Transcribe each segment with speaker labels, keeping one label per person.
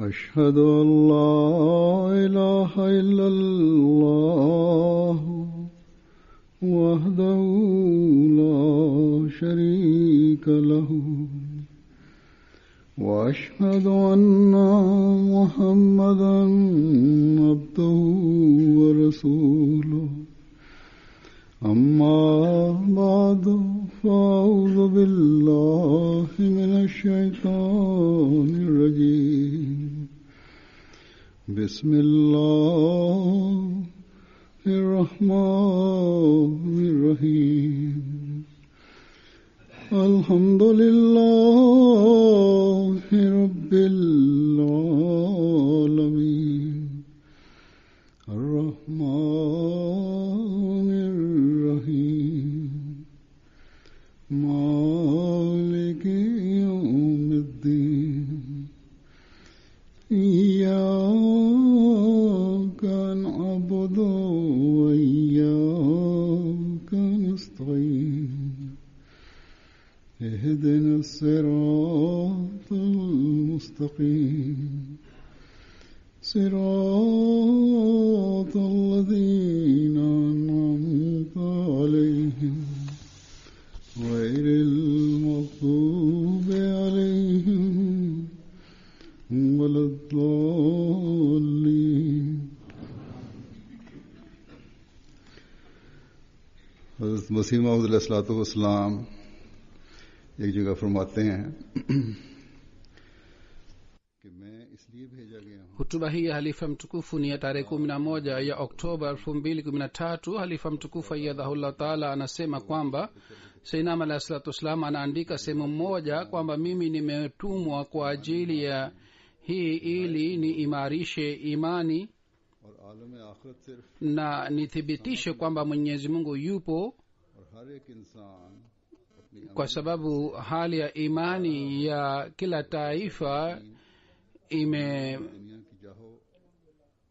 Speaker 1: أشهد أن لا إله إلا الله وحده لا شريك له وأشهد أن محمدا عبده ورسوله أما بعد فأعوذ بالله من الشيطان الرجيم بسم الله الرحمن الرحيم الحمد لله رب العالمين الرحمن الرحيم مالك يوم الدين إياك نعبد وإياك نستعين اهدنا الصراط المستقيم صراط الذين أنعمت عليهم غير المغضوب عليهم ولا الضالين. حضرت مسیح موعود علیہ الصلوۃ والسلام ایک جگہ فرماتے ہیں کہ میں اس لیے بھیجا گیا ہوں.
Speaker 2: Hutuba hii ya halifa mtukufu ni ya tarehe 11 ya Oktoba 2013. Halifa mtukufu ayyadhahullah taala anasema kwamba Sayyidina alayhi salatu wasalam anaandika sehemu moja kwamba mimi nimetumwa kwa ajili ya hii ili niimarishe imani na nithibitishe kwamba Mwenyezi Mungu yupo, kwa sababu hali ya imani ya kila taifa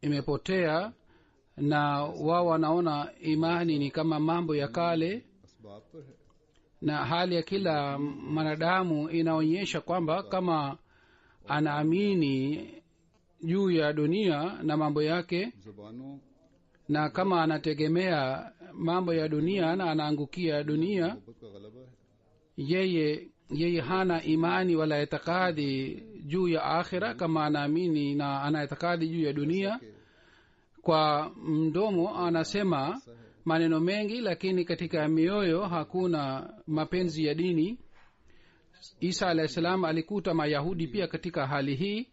Speaker 2: imepotea na wao wanaona imani ni kama mambo ya kale, na hali ya kila mwanadamu inaonyesha kwamba kama anaamini juu ya dunia na mambo yake, na kama anategemea mambo ya dunia na anaangukia dunia, yeye hana imani wala itikadi juu ya akhira. Kama anaamini na ana itikadi juu ya dunia, kwa mdomo anasema maneno mengi, lakini katika mioyo hakuna mapenzi ya dini. Isa alayhi salam alikuta Mayahudi pia katika hali hii,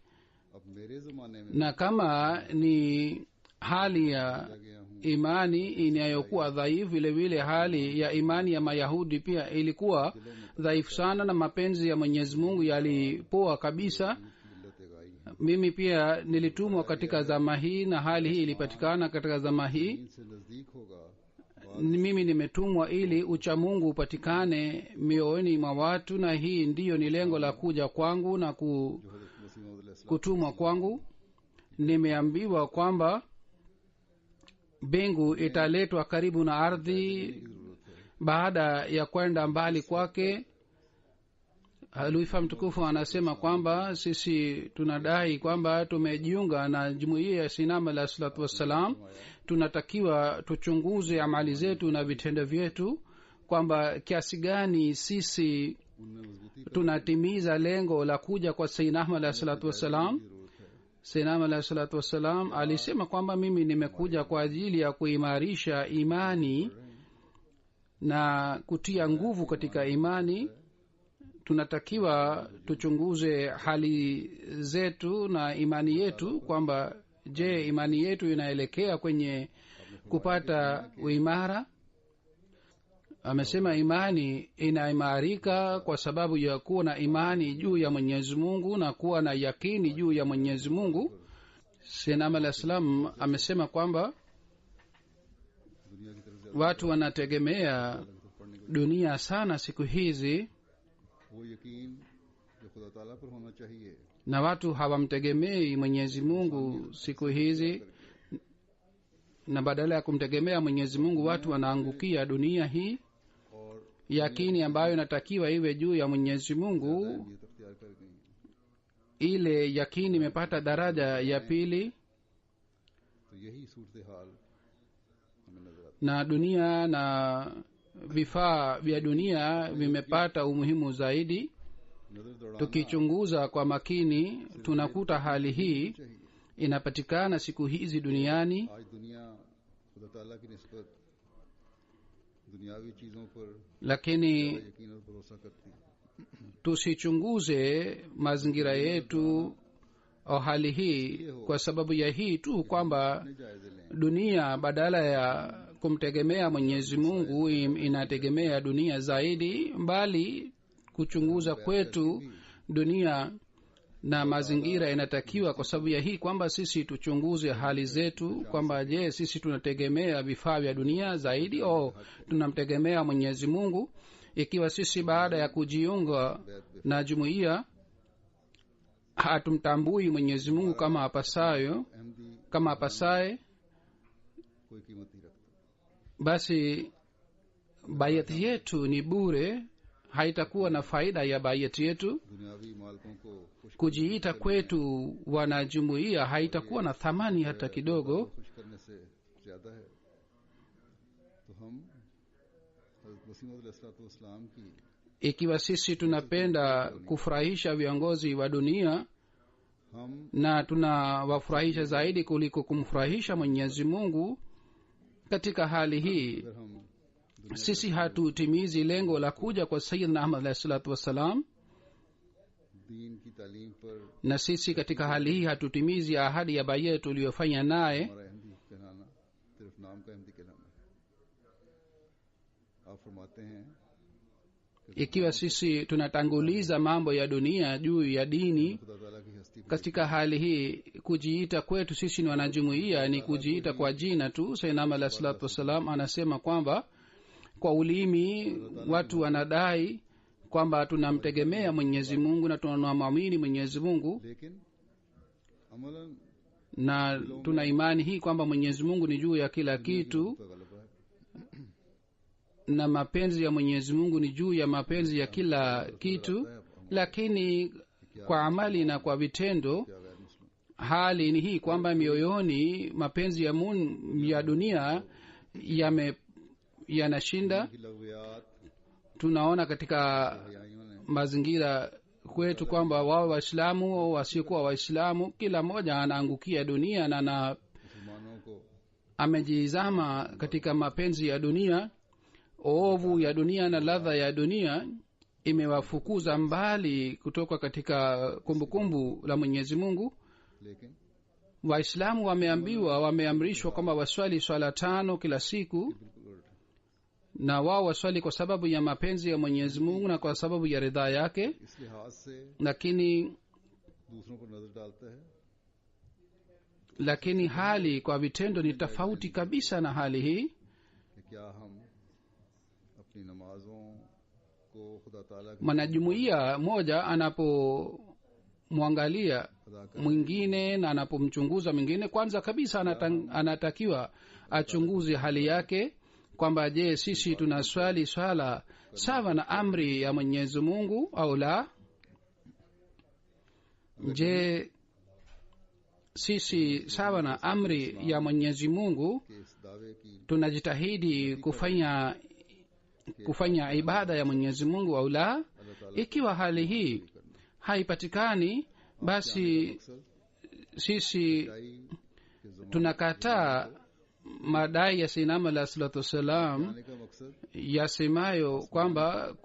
Speaker 2: na kama ni hali ya imani inayokuwa dhaifu, vile vile hali ya imani ya Mayahudi pia ilikuwa dhaifu sana, na mapenzi ya Mwenyezi Mungu yalipoa kabisa. Mimi pia nilitumwa katika zama hii, na hali hii ilipatikana katika zama hii. Mimi nimetumwa ili uchamungu upatikane mioyoni mwa watu, na hii ndiyo ni lengo la kuja kwangu na kutumwa kwangu. Nimeambiwa kwamba mbingu italetwa karibu na ardhi baada ya kwenda mbali kwake. Halifa mtukufu anasema kwamba sisi tunadai kwamba tumejiunga na jumuiya ya Sinama alayhi salatu wassalam. Tunatakiwa tuchunguze amali zetu na vitendo vyetu, kwamba kiasi gani sisi tunatimiza lengo la kuja kwa Sayyidina alayhi salatu wassalam. Sayyidina alayhi salatu wassalam alisema kwamba mimi nimekuja kwa ajili ya kuimarisha imani na kutia nguvu katika imani. Tunatakiwa tuchunguze hali zetu na imani yetu, kwamba je, imani yetu inaelekea kwenye kupata uimara. Amesema imani inaimarika kwa sababu ya kuwa na imani juu ya Mwenyezi Mungu na kuwa na yakini juu ya Mwenyezi Mungu. Sayyidina alayhi salam amesema kwamba watu wanategemea dunia sana siku hizi, na watu hawamtegemei Mwenyezi Mungu siku hizi, na badala ya kumtegemea Mwenyezi Mungu watu wanaangukia dunia hii. Yakini ambayo inatakiwa iwe juu ya Mwenyezi Mungu ile yakini imepata daraja ya pili,
Speaker 1: तो यही सूरत हाल हमें नजर आती
Speaker 2: na dunia na vifaa vya dunia vimepata umuhimu zaidi.
Speaker 1: है। नजर दौड़ाना
Speaker 2: Tukichunguza kwa makini tunakuta hali hii
Speaker 1: चाहिए।
Speaker 2: inapatikana siku hizi duniani,
Speaker 1: आज दुनिया खुदा ताला की निस्बत दुनियावी चीजों पर
Speaker 2: lakini
Speaker 1: यकीन और भरोसा करती है।
Speaker 2: tusichunguze mazingira yetu au hali hii kwa sababu ya hii tu kwamba
Speaker 1: अपने जायजे लें।
Speaker 2: dunia badala ya kumtegemea Mwenyezi Mungu inategemea dunia zaidi, bali kuchunguza kwetu dunia na mazingira inatakiwa kwa sababu ya hii kwamba sisi tuchunguze hali zetu kwamba je, sisi tunategemea vifaa vya dunia zaidi au tunamtegemea Mwenyezi Mungu. Ikiwa sisi baada ya kujiunga na jumuiya hatumtambui Mwenyezi Mungu kama apasaye,
Speaker 1: कोई कीमत नहीं रखता।
Speaker 2: basi bayati yetu ni bure, haitakuwa na faida ya bayati yetu.
Speaker 1: दुनियावी मालकों को खुश
Speaker 2: Kujiita kwetu wanajumuiya haitakuwa na thamani hata kidogo.
Speaker 1: खुश करने से ज्यादा है। तो हम हज़रत मसीह मौऊद अलैहिस्सलाम की
Speaker 2: Ikiwa sisi tunapenda kufurahisha viongozi wa dunia
Speaker 1: हम
Speaker 2: na tunawafurahisha zaidi kuliko kumfurahisha Mwenyezi Mungu, katika hali hii
Speaker 1: अगर हम
Speaker 2: sisi hatutimizi lengo la kuja kwa Sayyidina Ahmad alayhi salatu wassalam,
Speaker 1: दीन की तालीम पर
Speaker 2: na sisi katika hali hii hatutimizi ahadi ya bai'a tuliyofanya naye.
Speaker 1: हमारा अहमदी कहलाना सिर्फ नाम का अहमदी कहलाना है। आप फरमाते हैं
Speaker 2: Ikiwa sisi tunatanguliza mambo ya dunia juu ya dini,
Speaker 1: खुदा ताला की हस्ती पर
Speaker 2: katika hali hii kujiita kwetu sisi ni wanajumuiya ni kujiita kwa jina tu. Sayyidina Ahmad alayhi salatu wassalam anasema kwamba kwa ulimi watu wanadai kwamba tunamtegemea Mwenyezi Mungu na tunamwamini Mwenyezi Mungu,
Speaker 1: लेकिन Amlan
Speaker 2: na tuna imani hii kwamba Mwenyezi Mungu ni juu ya kila kitu,
Speaker 1: पर गलबा है।
Speaker 2: na mapenzi ya Mwenyezi Mungu ni juu ya mapenzi ya kila kitu, lakini kwa amali na kwa vitendo
Speaker 1: क्या गैर मुस्लिम
Speaker 2: hali ni hii kwamba mioyoni mapenzi ya dunia yanashinda.
Speaker 1: की लघवियात
Speaker 2: Tunaona katika
Speaker 1: हयाइयों ने
Speaker 2: mazingira kwetu kwamba wao Waislamu au wasiokuwa Waislamu, kila mmoja anaangukia dunia na
Speaker 1: मुसलमानों को
Speaker 2: amejizama katika mapenzi ya dunia. Ovu ya dunia na ladha ya dunia imewafukuza mbali kutoka katika kumbukumbu la Mwenyezi Mungu.
Speaker 1: लेकिन
Speaker 2: Waislamu wameamrishwa kwamba waswali swala 5 kila siku,
Speaker 1: बिल्कुल उल्टा
Speaker 2: na wao waswali kwa sababu ya mapenzi ya Mwenyezi Mungu na kwa sababu ya ridhaa yake,
Speaker 1: इस लिहाज से
Speaker 2: lakini
Speaker 1: दूसरों पर नजर डालता है
Speaker 2: hali kwa vitendo ni tofauti kabisa na hali hii.
Speaker 1: कि क्या हम अपनी नमाजों को खुदा ताला की
Speaker 2: Mwanajumuiya moja anapomwangalia
Speaker 1: अदा कर
Speaker 2: mwingine na anapomchunguza mwingine, kwanza kabisa anatakiwa achunguze hali yake kwamba je, sisi tunaswali swala sawa na amri ya Mwenyezi Mungu au la? Je, sisi sawa na amri ya Mwenyezi Mungu
Speaker 1: के इस दावे की
Speaker 2: tunajitahidi kufanya ibada ya Mwenyezi Mungu au la? Ikiwa hali hii haipatikani, basi
Speaker 1: मकसद
Speaker 2: sisi
Speaker 1: सच्चाई के ज़माने
Speaker 2: tunakataa madai ya Sayyidina alayhi salatu wassalam
Speaker 1: आने का मकसद
Speaker 2: yasemayo kwamba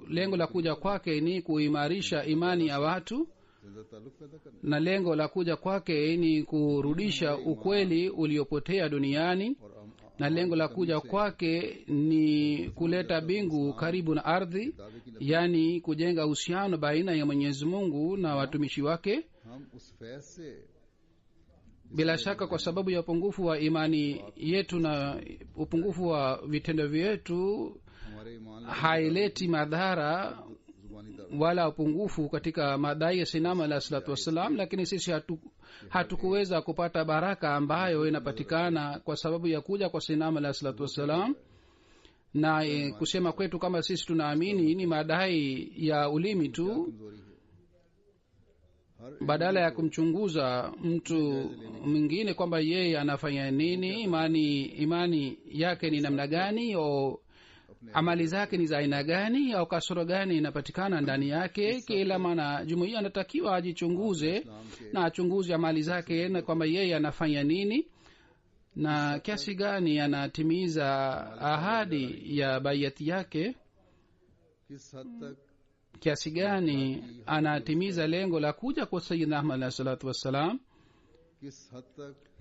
Speaker 2: lengo la kuja kwake ni kuimarisha imani ya watu,
Speaker 1: जिंदा ताल्लुक पैदा करना
Speaker 2: na lengo la kuja kwake ni kurudisha ukweli uliopotea duniani,
Speaker 1: और
Speaker 2: na lengo la kuja kwake ni kuleta mbingu karibu na ardhi,
Speaker 1: दावे की
Speaker 2: yani kujenga uhusiano baina ya Mwenyezi Mungu na watumishi wake.
Speaker 1: हम उस फैज से
Speaker 2: Bila shaka kwa sababu ya upungufu wa imani yetu na upungufu wa vitendo vyetu
Speaker 1: हमारे ईमान
Speaker 2: haileti madhara
Speaker 1: जुबानी दावे
Speaker 2: wala upungufu katika madai ya Sayyidina alayhi salatu wassalam, lakini sisi hatukuweza kupata baraka ambayo inapatikana kwa sababu ya kuja kwa Sayyidina alayhi salatu wassalam. Na kusema kwetu kama sisi tunaamini ni madai ya ulimi tu,
Speaker 1: कमजोरी है
Speaker 2: badala ya kumchunguza mtu mwingine kwamba yeye anafanya nini, imani yake ni namna gani, au amali zake ni za aina gani, au kasoro gani inapatikana ndani yake. Kila maana jumuiya anatakiwa ajichunguze na achunguze amali zake na kwamba yeye anafanya nini na kiasi gani anatimiza ahadi ya bayati yake, kiasi gani anatimiza lengo la kuja kwa Sayyidina Ahmad alayhi salatu wassalam,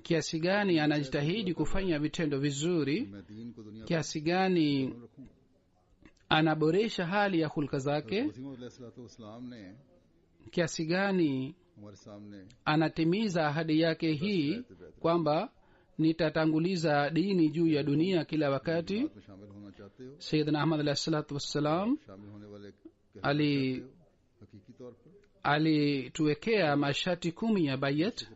Speaker 2: kiasi gani anajitahidi kufanya vitendo vizuri, kiasi gani anaboresha hali ya hulka zake, kiasi gani anatimiza ahadi yake hii kwamba nitatanguliza dini juu ya dunia kila wakati. Sayyidina Ahmad alayhi salatu wassalam alituwekea masharti 10 ya bayat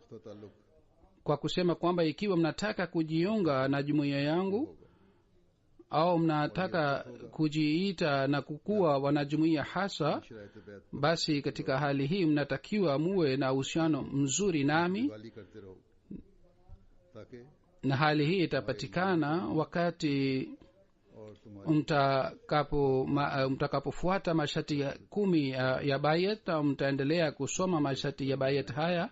Speaker 2: kwa kusema kwamba ikiwa mnataka kujiunga na jumuiya yangu au mnataka kujiita na kukuwa wanajumuiya hasa, basi katika hali hii mnatakiwa muwe na uhusiano mzuri nami, na hali hii itapatikana wakati mtakapofuata masharti 10 ya bayat, au mtaendelea kusoma masharti ya bayat haya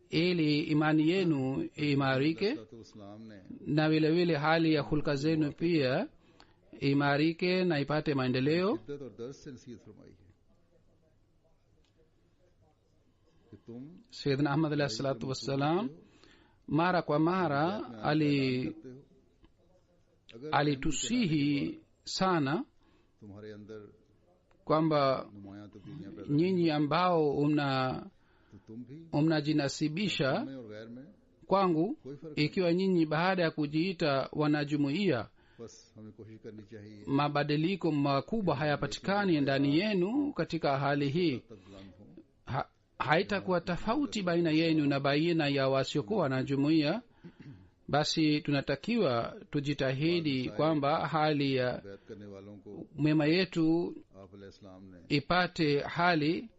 Speaker 2: ili imani yenu imarike na vile vile hali ya hulka zenu pia imarike na ipate maendeleo. Sayyidina Ahmad alayhi salatu wassalam mara kwa mara alitusihi sana kwamba nyinyi ambao mnajinasibisha kwangu, ikiwa nyinyi baada ya kujiita wanajumuiya mabadiliko makubwa hayapatikani ndani yenu, katika hali hii haitakuwa tofauti baina yenu na baina ya wasiokuwa na jumuiya. Basi tunatakiwa tujitahidi kwamba hali ya mema yetu ipate hali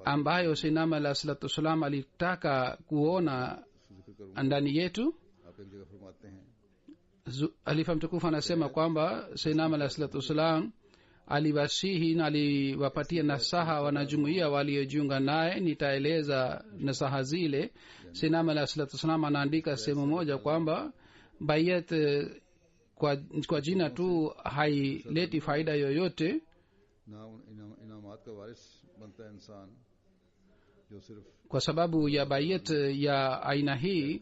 Speaker 2: ambayo Sayyidina alayhi salatu wassalam alitaka kuona ndani yetu. Alifa mtukufu anasema kwamba Sayyidina alayhi salatu wassalam aliwasihi na aliwapatia nasaha wanajumuiya waliojiunga naye. Nitaeleza nasaha zile. Sayyidina alayhi salatu wassalam anaandika sehemu moja kwamba bayat kwa jina tu haileti faida yoyote, kwa sababu ya bayat ya aina hii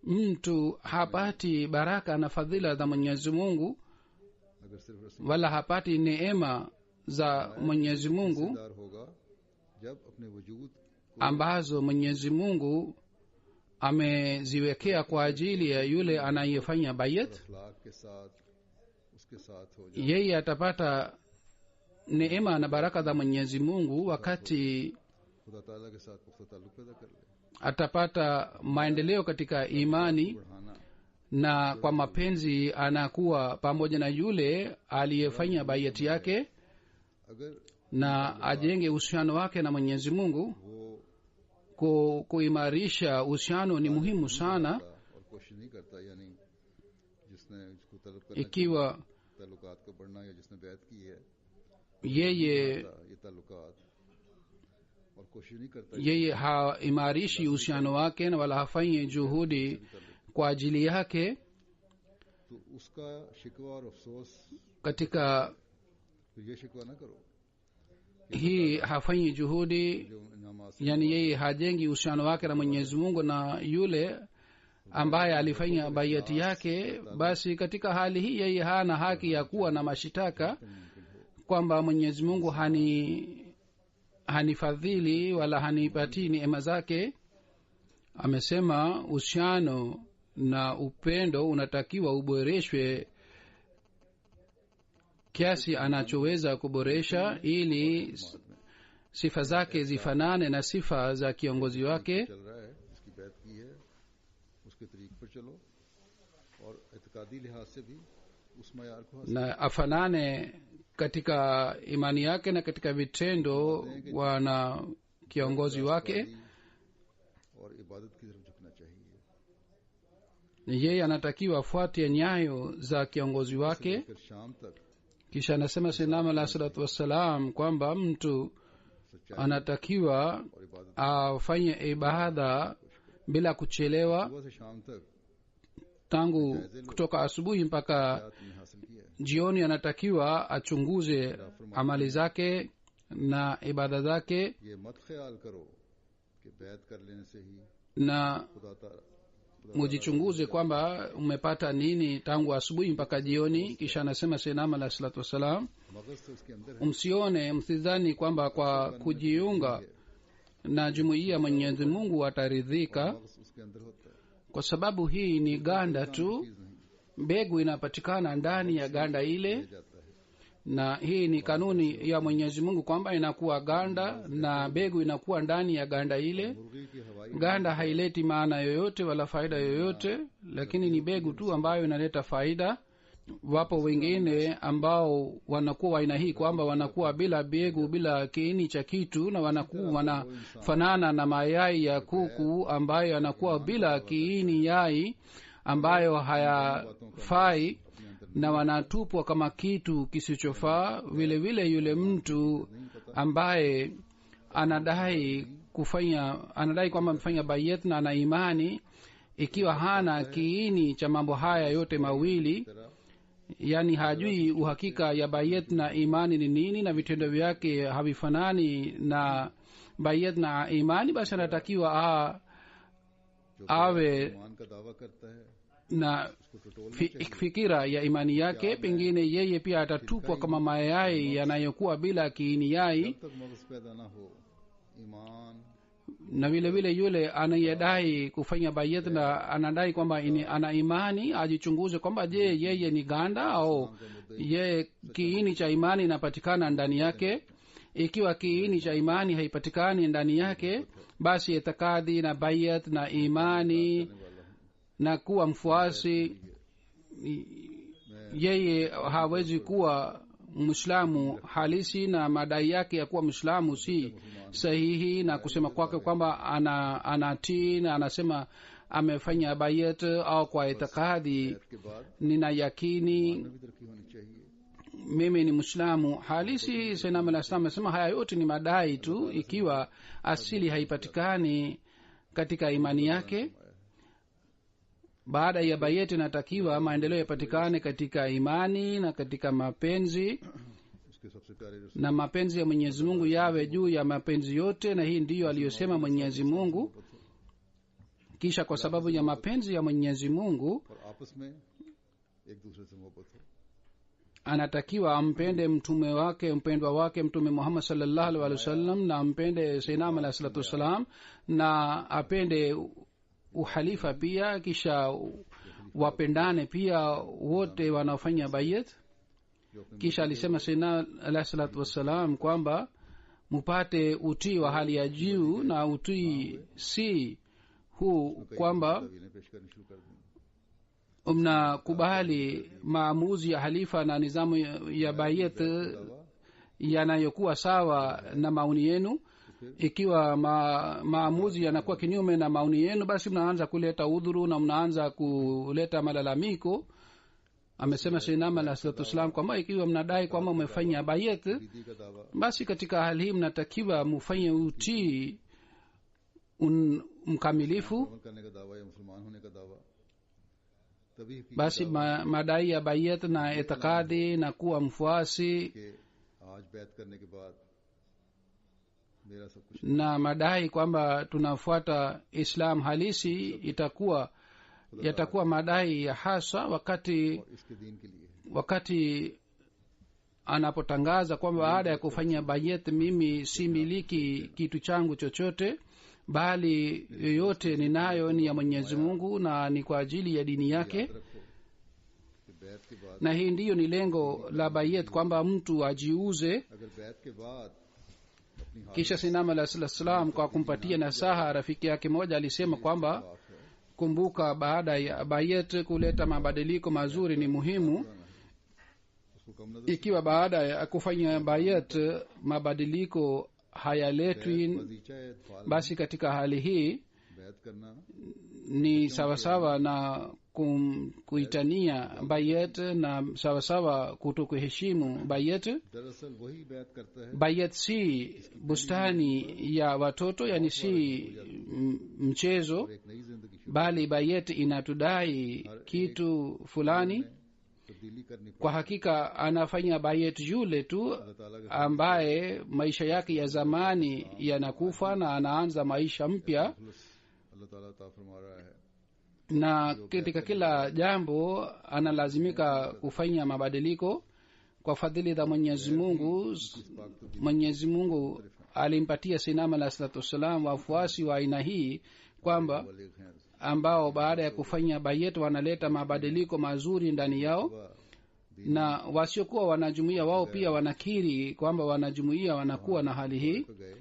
Speaker 2: mtu hapati baraka na fadhila za Mwenyezi Mungu, wala hapati neema za Mwenyezi Mungu ambazo Mwenyezi Mungu ameziwekea kwa ajili ya yule anayefanya bayat. Yeye atapata neema na baraka za Mwenyezi Mungu wakati atapata maendeleo katika imani, na kwa mapenzi anakuwa pamoja na yule aliyefanya bayati yake, na ajenge uhusiano wake na Mwenyezi Mungu. Kuimarisha uhusiano ni muhimu sana. Ikiwa yeye haimarishi uhusiano wake na wala hafanyi juhudi kwa ajili yake katika hii, hafanyi juhudi, yani yeye hajengi uhusiano wake na Mwenyezi Mungu na yule ambaye alifanya bayati yake, basi katika hali hii yeye hana haki ya kuwa na mashitaka kwamba Mwenyezi Mungu hanifadhili wala hanipatii neema zake. Amesema uhusiano na upendo unatakiwa uboreshwe kiasi anachoweza kuboresha, ili sifa zake zifanane na sifa za kiongozi wake na afanane katika imani yake na katika vitendo kiongozi wake
Speaker 1: और इबादत की तरफ झुकना चाहिए.
Speaker 2: yeye anatakiwa afuate nyayo za kiongozi wake.
Speaker 1: फिर शाम तक
Speaker 2: kisha anasema sinama alah salatu wassalam kwamba mtu anatakiwa
Speaker 1: और इबादत
Speaker 2: afanye ibada bila kuchelewa
Speaker 1: सुबह से शाम तक
Speaker 2: tangu kutoka asubuhi mpaka
Speaker 1: आपने हासिल किया है.
Speaker 2: jioni anatakiwa achunguze amali zake na ibada zake
Speaker 1: ये मत ख्याल करो कि बैत कर लेने से ही
Speaker 2: na
Speaker 1: खुदा ताला
Speaker 2: mujichunguze kwamba umepata nini tangu asubuhi mpaka jioni. kisha anasema senama alah salatu wassalam
Speaker 1: मगज तो उसके अंदर है,
Speaker 2: msione msidhani kwamba kwa kujiunga na jumuiya mwenyezi mungu ataridhika,
Speaker 1: मगज उसके अंदर होता है,
Speaker 2: kwa sababu hii ni ganda tu.
Speaker 1: चीज नहीं
Speaker 2: mbegu inapatikana ndani ya ganda ile,
Speaker 1: जाता है.
Speaker 2: na hii ni kanuni ya mwenyezi mungu kwamba inakuwa ganda na mbegu inakuwa ndani ya ganda ile.
Speaker 1: मुर्गी की हवाई
Speaker 2: ganda haileti maana yoyote wala faida yoyote, lakini ni mbegu tu ambayo inaleta faida. wapo wengine ambao wanakuwa aina hii kwamba wanakuwa bila mbegu, bila kiini cha kitu, na wanafanana na mayai ya kuku ambayo yanakuwa bila kiini yai ambayo hayafai na wanatupwa kama kitu kisichofaa. vile vile yule mtu ambaye anadai kwamba amefanya bayet na ana imani, ikiwa hana kiini cha mambo haya yote mawili, yani hajui uhakika ya bayet na imani ni nini, na vitendo vyake havifanani na bayet na imani, basi anatakiwa awe
Speaker 1: ईमान का दावा करता है
Speaker 2: na
Speaker 1: उसको टटोलना
Speaker 2: fikira ya imani yake. pengine yeye pia atatupwa kama mayai yanayokuwa bila kiini yai.
Speaker 1: जब तक मगज पैदा ना हो ईमान
Speaker 2: na vile vile yule anayedai kufanya bayet na anadai kwamba ana imani, ajichunguze kwamba je, yeye ni ganda au ye kiini cha imani inapatikana ndani yake. ikiwa kiini cha imani haipatikani ndani yake, basi itikadi na bayet na imani na kuwa mfuasi, yeye hawezi kuwa mwislamu halisi, na madai yake ya kuwa mwislamu si sahihi, na kusema kwake kwamba anatii na anasema amefanya bayet au kwa itikadi
Speaker 1: के बाद
Speaker 2: nina yakini
Speaker 1: भी तरक्की होनी चाहिए.
Speaker 2: mimi ni mwislamu halisi. sayyidina al-islam amesema haya yote ni madai tu, ikiwa asili haipatikani katika imani yake. baada ya bayeti inatakiwa maendeleo yapatikane katika imani na katika mapenzi,
Speaker 1: उसके सबसे प्यारे रसूल
Speaker 2: na mapenzi ya mwenyezi mungu yawe juu ya mapenzi yote, na hii ndiyo aliyosema mwenyezi mungu. kisha kwa sababu ya mapenzi ya mwenyezi mungu
Speaker 1: और आपस में एक दूसरे से मोहब्बत हो.
Speaker 2: anatakiwa ampende mtume wake mpendwa wake mtume muhammad sallallahu alaihi wasallam, na ampende sayyidina alayhi salatu wassalam, na apende uhalifa pia, kisha wapendane pia wote wanaofanya bayet. kisha alisema sayyidina alayhi salatu wassalam kwamba mupate utii wa hali ya juu, na utii si huu kwamba
Speaker 1: तवीलें पेश करनी शुरू कर दी.
Speaker 2: mnakubali maamuzi ya halifa na nizamu ya bayet yanayokuwa sawa na maoni yenu. ikiwa maamuzi yanakuwa kinyume na maoni yenu, basi mnaanza kuleta udhuru na mnaanza kuleta malalamiko. amesema sayyidina alayhi salatu wassalam kwamba ikiwa mnadai kwamba umefanya bayet,
Speaker 1: दीदी का दावा
Speaker 2: basi katika hali hii mnatakiwa mufanye utii mkamilifu.
Speaker 1: अमल करने का दावा या मुसलमान होने का दावा, तभी हकीकी
Speaker 2: basi madai ya bayet na itikadi na kuwa mfuasi
Speaker 1: कि आज बैत करने के बाद मेरा सब कुछ
Speaker 2: na madai kwamba tunafuata islam halisi yatakuwa madai ya hasa wakati
Speaker 1: इसके दीन के लिए है.
Speaker 2: wakati anapotangaza kwamba baada ya kufanya bayet mimi si miliki kitu changu chochote, bali yoyote ninayo ni ya mwenyezi mungu na ni kwa ajili ya dini yake.
Speaker 1: रखो कि बैत के बाद
Speaker 2: na hii ndiyo ni lengo la bayet, kwamba mtu ajiuze.
Speaker 1: अगर बैत के बाद अपनी हालत
Speaker 2: kisha sinama alayhi salam kwa kumpatia nasaha rafiki yake moja alisema kwamba
Speaker 1: साफ है,
Speaker 2: kumbuka, baada ya bayet kuleta mabadiliko mazuri ni muhimu.
Speaker 1: उसको कम नजर
Speaker 2: ikiwa baada ya kufanya bayet mabadiliko hayaletwi,
Speaker 1: वजीचा इत्फाल
Speaker 2: basi katika hali hii
Speaker 1: बैत करना
Speaker 2: ni sawasawa na kuitania bayet na sawasawa kutokuheshimu bayet.
Speaker 1: दरअसल वही बैत करता है
Speaker 2: Bayet si bustani ya watoto, yani si mchezo,
Speaker 1: और एक नई जिंदगी शुरू
Speaker 2: bali bayet inatudai kitu fulani.
Speaker 1: तब्दीली करनी
Speaker 2: Kwa hakika anafanya bayet yule tu
Speaker 1: अल्लाह ताला के
Speaker 2: ambaye maisha yake ya zamani yanakufa na anaanza maisha mpya,
Speaker 1: अल्लाह ताला ता फरमा रहा है
Speaker 2: na katika kila jambo analazimika kufanya mabadiliko kwa fadhili za Mwenyezi Mungu. Mwenyezi Mungu alimpatia Sinama alayhi salatu wassalam wafuasi wa aina hii kwamba
Speaker 1: वालिग हैं
Speaker 2: ambao baada ya kufanya bayet wanaleta mabadiliko mazuri ndani yao, na wasiokuwa wanajumuia wao pia wanakiri kwamba wanajumuia wanakuwa na hali hii.
Speaker 1: तो गए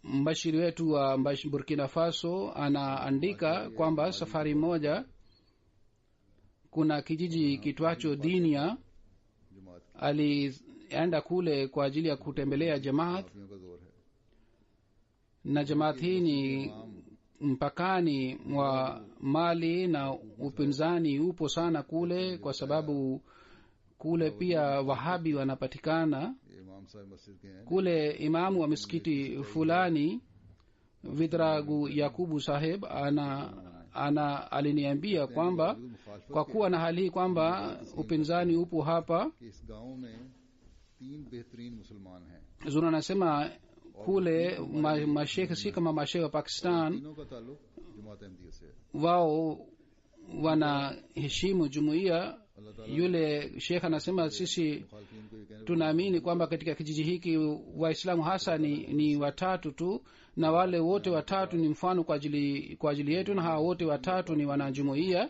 Speaker 2: Mbashiri wetu wa Burkina Faso anaandika kwamba safari moja kuna kijiji kitwacho Dinia,
Speaker 1: जमात
Speaker 2: alienda kule kwa ajili ya kutembelea jamaat,
Speaker 1: काफियों का जोर है
Speaker 2: na jamaat hii ni mpakani mwa Mali, na upinzani upo sana kule kwa sababu kule pia Wahabi wanapatikana.
Speaker 1: ये इमाम साहब मस्जिद के हैं
Speaker 2: Kule imamu wa misikiti fulani Vidragu Yakubu Saheb aliniambia kwamba kwa kuwa na hali hii kwamba upinzani upo hapa,
Speaker 1: कि इस गांव में 3 बेहतरीन मुसलमान हैं
Speaker 2: Zuna anasema kule mashekhe si kama mashekhe wa Pakistan,
Speaker 1: तीनों का ताल्लुक जमात अहमदिया से है
Speaker 2: wao wanaheshimu jumuiya. Yule shekhe anasema sisi
Speaker 1: मुखालफिन को ये कहने
Speaker 2: tunaamini kwamba katika kijiji hiki Waislamu hasa ni watatu tu, na wale wote watatu ni mfano kwa ajili yetu, na hawa wote watatu ni wanajumuiya.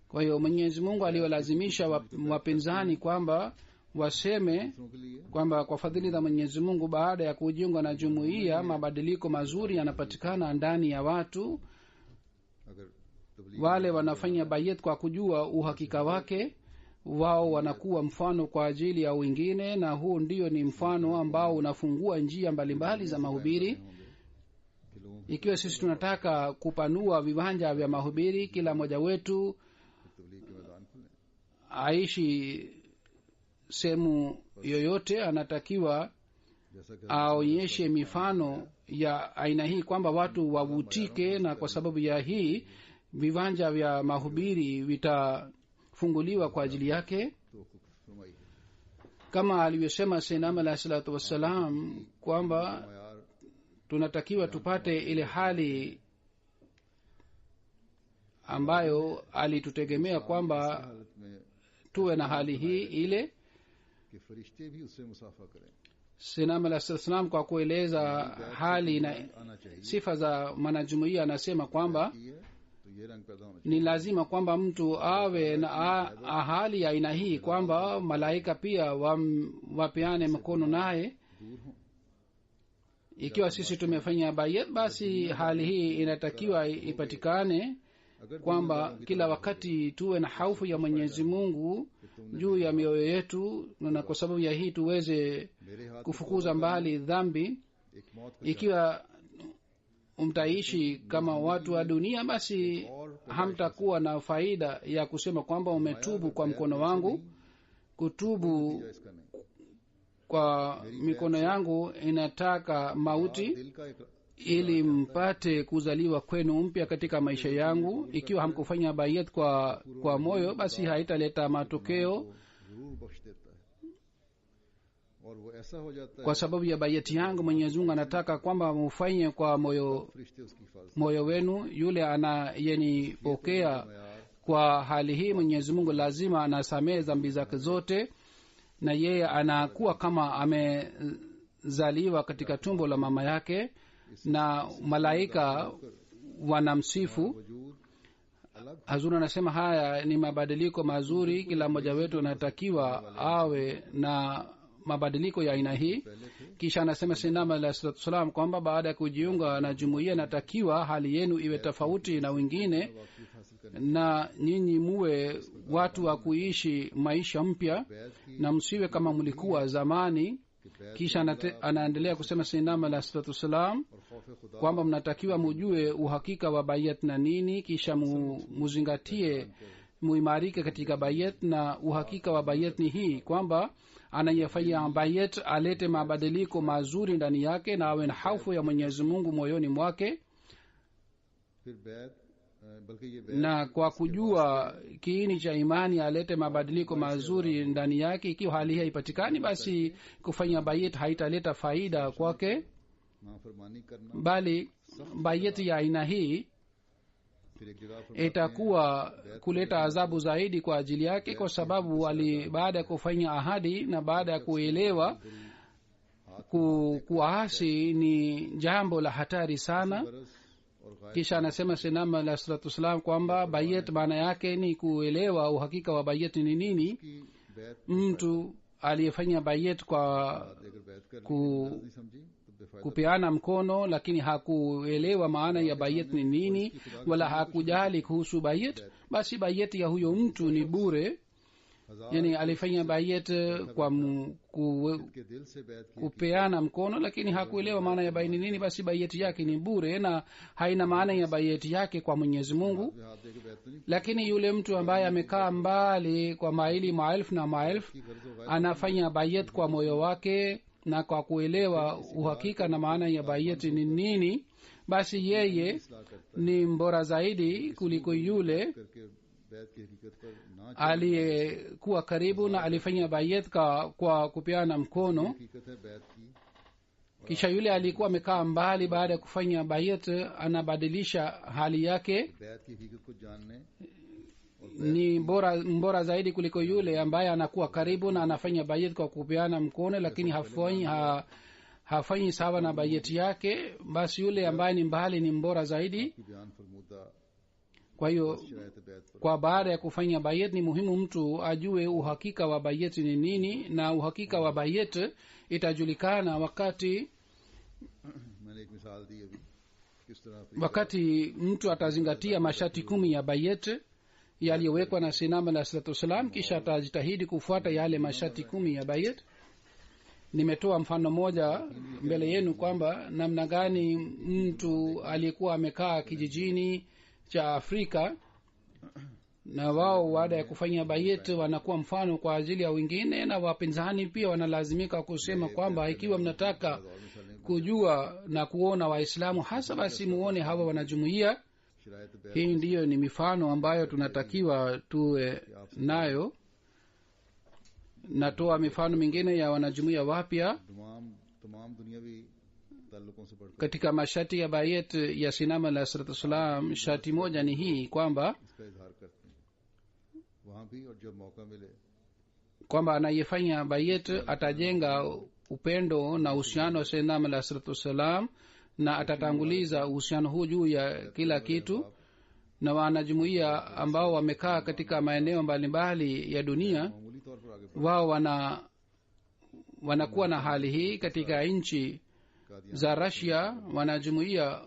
Speaker 2: Kwa hiyo Mwenyezi Mungu aliwalazimisha wapinzani kwamba waseme
Speaker 1: दूसरों के लिए
Speaker 2: kwamba kwa fadhili za Mwenyezi Mungu baada ya kujiunga na jumuiya mabadiliko mazuri yanapatikana ndani ya watu.
Speaker 1: अगर तबलीग
Speaker 2: Wale wanafanya bayet kwa kujua uhakika wake, wao wanakuwa mfano kwa ajili ya wengine, na huu ndio ni mfano ambao unafungua njia mbalimbali za mahubiri.
Speaker 1: होंगे कि लोगों को
Speaker 2: Ikiwa sisi tunataka kupanua viwanja vya mahubiri, kila mmoja wetu
Speaker 1: तबलीग के मैदान खुले
Speaker 2: aishi sehemu yoyote, anatakiwa
Speaker 1: जैसा कि
Speaker 2: aonyeshe mifano ya aina hii kwamba watu wavutike, na kwa sababu ya hii viwanja vya mahubiri vitafunguliwa kwa ajili yake,
Speaker 1: तो फरमाई है
Speaker 2: kama alivyosema Sayyidina alayhi salatu wassalam kwamba
Speaker 1: मयार
Speaker 2: tunatakiwa tupate ile hali ambayo alitutegemea kwamba
Speaker 1: हालत में
Speaker 2: tuwe na hali hii ile.
Speaker 1: कि फरिश्ते भी उससे मुसाफा करें
Speaker 2: Sayyidina alayhi salatu wassalam kwa kueleza hali na
Speaker 1: आना चाहिए
Speaker 2: sifa za mwanajumuiya anasema kwamba
Speaker 1: की है तो ये रंग पैदा होना
Speaker 2: ni lazima kwamba mtu awe na hali ya aina hii kwamba malaika pia wapeane mkono naye.
Speaker 1: चाहिए दूर हों
Speaker 2: Ikiwa sisi tumefanya bayat, basi hali hii inatakiwa ipatikane
Speaker 1: अगर
Speaker 2: kwamba kila wakati tuwe na haufu ya Mwenyezi Mungu juu ya mioyo yetu, na kwa sababu ya hii tuweze
Speaker 1: मेरे हाथ
Speaker 2: kufukuza mbali dhambi.
Speaker 1: एक मौत को
Speaker 2: Ikiwa mtaishi kama watu wa dunia, basi hamtakuwa na faida ya kusema kwamba umetubu kwa mkono wangu. Kutubu
Speaker 1: चाहे इसका नहीं
Speaker 2: kwa mikono yangu inataka mauti
Speaker 1: दिल का एक
Speaker 2: ili mpate kuzaliwa kwenu mpya katika maisha yangu. Ikiwa hamkufanya bayat kwa moyo, basi haitaleta matokeo,
Speaker 1: जरूर बख्श देता है और वो ऐसा हो जाता है
Speaker 2: kwa sababu ya bayati yangu Mwenyezi Mungu anataka kwamba mufanye kwa
Speaker 1: फरिश्ते उसकी हिफाजत
Speaker 2: moyo wenu. Yule anayenipokea kwa hali hii Mwenyezi Mungu lazima anasamehe dhambi zake zote, na yeye anakuwa kama amezaliwa katika tumbo la mama yake, na malaika wanamsifu.
Speaker 1: वजूद अलग
Speaker 2: Hazur anasema haya ni mabadiliko mazuri, kila mmoja wetu anatakiwa awe na mabadiliko ya aina hii. Kisha anasema Sayyidina alayhi salatu wasalam kwamba baada ya kujiunga na jumuiya natakiwa hali yenu iwe tofauti na wengine,
Speaker 1: हासिल करने
Speaker 2: na nyinyi muwe watu wa kuishi maisha mpya,
Speaker 1: बैत की
Speaker 2: na msiwe kama mlikuwa zamani.
Speaker 1: कि
Speaker 2: kisha anaendelea kusema sayyidina alayhi salatu wassalam kwamba mnatakiwa mujue uhakika wa bayat na nini, kisha muzingatie muimarike katika bayat. Na uhakika wa bayat ni hii kwamba anayefanya bayat alete mabadiliko mazuri ndani yake na awe na hofu ya Mwenyezi Mungu moyoni mwake. Na kwa kujua kiini cha imani alete mabadiliko mazuri ndani yake. Ikiwa hali hii haipatikani, basi kufanya bayat haitaleta faida kwake, bali bayat ya aina hii itakuwa kuleta adhabu zaidi kwa ajili yake, kwa sababu baada ya kufanya ahadi na baada ya kuelewa kuasi ni jambo la hatari sana. Kisha anasema sayyidina alayhi salatu wassalam kwamba bayat maana yake ni kuelewa uhakika wa bayat ni nini. Mtu aliyefanya bayat kwa kupeana mkono lakini hakuelewa maana ya bayat ni nini wala hakujali kuhusu bayat, basi bayat ya huyo mtu ni bure. Yani alifanya bayat kwa kupeana mkono lakini hakuelewa maana ya bayat ni nini, basi bayat yake ni bure na haina maana ya bayat yake kwa Mwenyezi Mungu. Lakini yule mtu ambaye amekaa mbali kwa maili maelfu na maelfu anafanya bayat kwa moyo wake na kwa kuelewa uhakika na maana ya bayat ni nini, basi yeye ni mbora zaidi kuliko yule aliyekuwa karibu na alifanya bayat kwa kupeana mkono. Kisha yule alikuwa amekaa mbali, baada ya kufanya bayat anabadilisha hali yake, ni mbora zaidi kuliko yule ambaye anakuwa karibu na anafanya bayat kwa kupeana mkono lakini hafanyi sawa na bayat yake, basi yule ambaye ni mbali ni mbora zaidi. Kwa hiyo kwa baada ya kufanya bayat ni muhimu mtu ajue uhakika wa bayat ni nini, na uhakika wa bayat itajulikana wakati mtu atazingatia masharti 10 ya bayat yaliyowekwa na sayyidina alayhi salatu wassalam, kisha atajitahidi kufuata yale masharti 10 ya bayat. Nimetoa mfano moja mbele yenu kwamba namna gani mtu aliyekuwa amekaa kijijini cha Afrika na wao baada ya kufanya bayat wanakuwa mfano kwa ajili ya wengine, na wapinzani pia wanalazimika kusema kwamba ikiwa mnataka kujua na kuona Waislamu hasa, basi muone hawa wanajumuia. Hii ndiyo ni mifano ambayo tunatakiwa tuwe nayo. Natoa mifano mingine ya wanajumuia wapya katika masharti ya bayat ya sinama la salatu wassalam. sharti moja ni hii kwamba anayefanya bayat atajenga upendo na uhusiano wa sinama la salatu wassalam na atatanguliza uhusiano huu juu ya kila kitu. Na wanajumuia ambao wamekaa katika maeneo mbalimbali ya dunia, wao wanakuwa na hali hii. Katika nchi za Russia wanajumuia,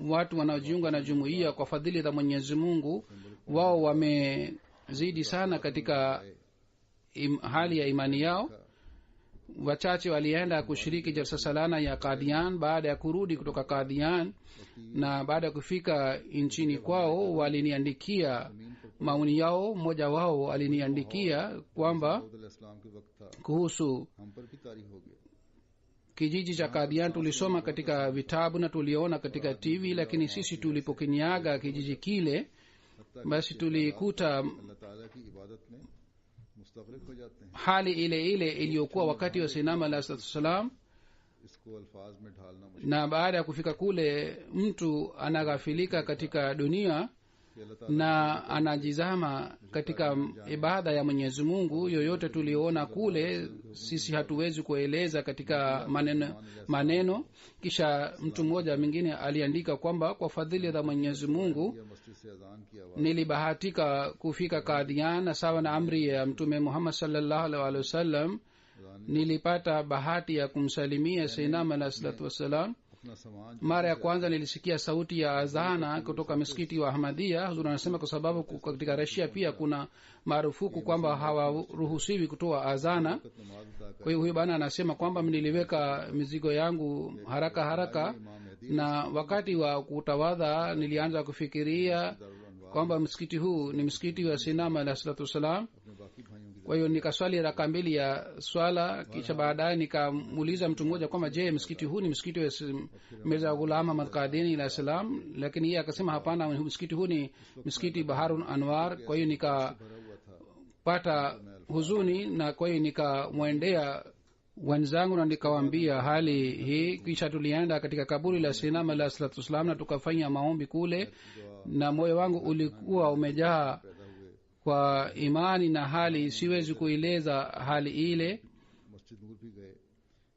Speaker 2: watu wanaojiunga na jumuia kwa fadhili za Mwenyezi Mungu, wao wamezidi sana katika hali ya imani yao. Wachache walienda kushiriki jalsa salana ya Qadian. Baada ya kurudi kutoka Qadian na baada ya kufika nchini kwao, waliniandikia maoni yao. mmoja wao aliniandikia kwamba kuhusu kijiji cha Qadian tulisoma katika vitabu na tuliona katika TV, lakini sisi tulipokinyaga kijiji kile, basi tulikuta hali ile ile iliyokuwa wakati wa sinama alayhi salam. Na baada ya kufika kule, mtu anaghafilika katika dunia na anajizama katika ibada ya Mwenyezi Mungu. Yoyote tuliona kule sisi hatuwezi kueleza katika maneno. Kisha mtu mmoja mwingine aliandika kwamba kwa fadhili za Mwenyezi Mungu nilibahatika kufika Qadian, na sawa na amri ya Mtume Muhammad sallallahu alaihi wasallam nilipata bahati ya kumsalimia Sayyidina alayhi salatu wassalam.
Speaker 1: अपना सामान
Speaker 2: mara ya kwanza nilisikia sauti ya azana kutoka msikiti wa ahmadia. Huzuri anasema kwa sababu katika Russia pia kuna marufuku kwamba hawaruhusiwi kutoa azana.
Speaker 1: नमाज अदा कर
Speaker 2: Kwa hiyo huyu bana anasema kwamba niliweka mizigo yangu haraka haraka, na wakati wa kutawadha nilianza kufikiria kwamba msikiti huu ni msikiti wa Sinam alayhi salatu wassalam.
Speaker 1: अपने बाकी भाइयों की
Speaker 2: Kwa hiyo nikaswali raka mbili ya swala, kisha baadaye nikamuuliza mtu mmoja kwamba je, msikiti huu ni msikiti wa Mirza Ghulam Ahmad Qadini alayhi salam? Lakini yeye akasema hapana, msikiti huu ni msikiti Baharun Anwar. Kwa hiyo nikapata huzuni, na kwa hiyo nikamwendea wenzangu na nikawaambia hali hii. Kisha tulienda katika kaburi la Sinam alayhi salatu wassalam na tukafanya maombi kule, na moyo wangu ulikuwa umejaa kwa imani na hali siwezi kueleza hali ile.
Speaker 1: मस्जिद नूर भी गए,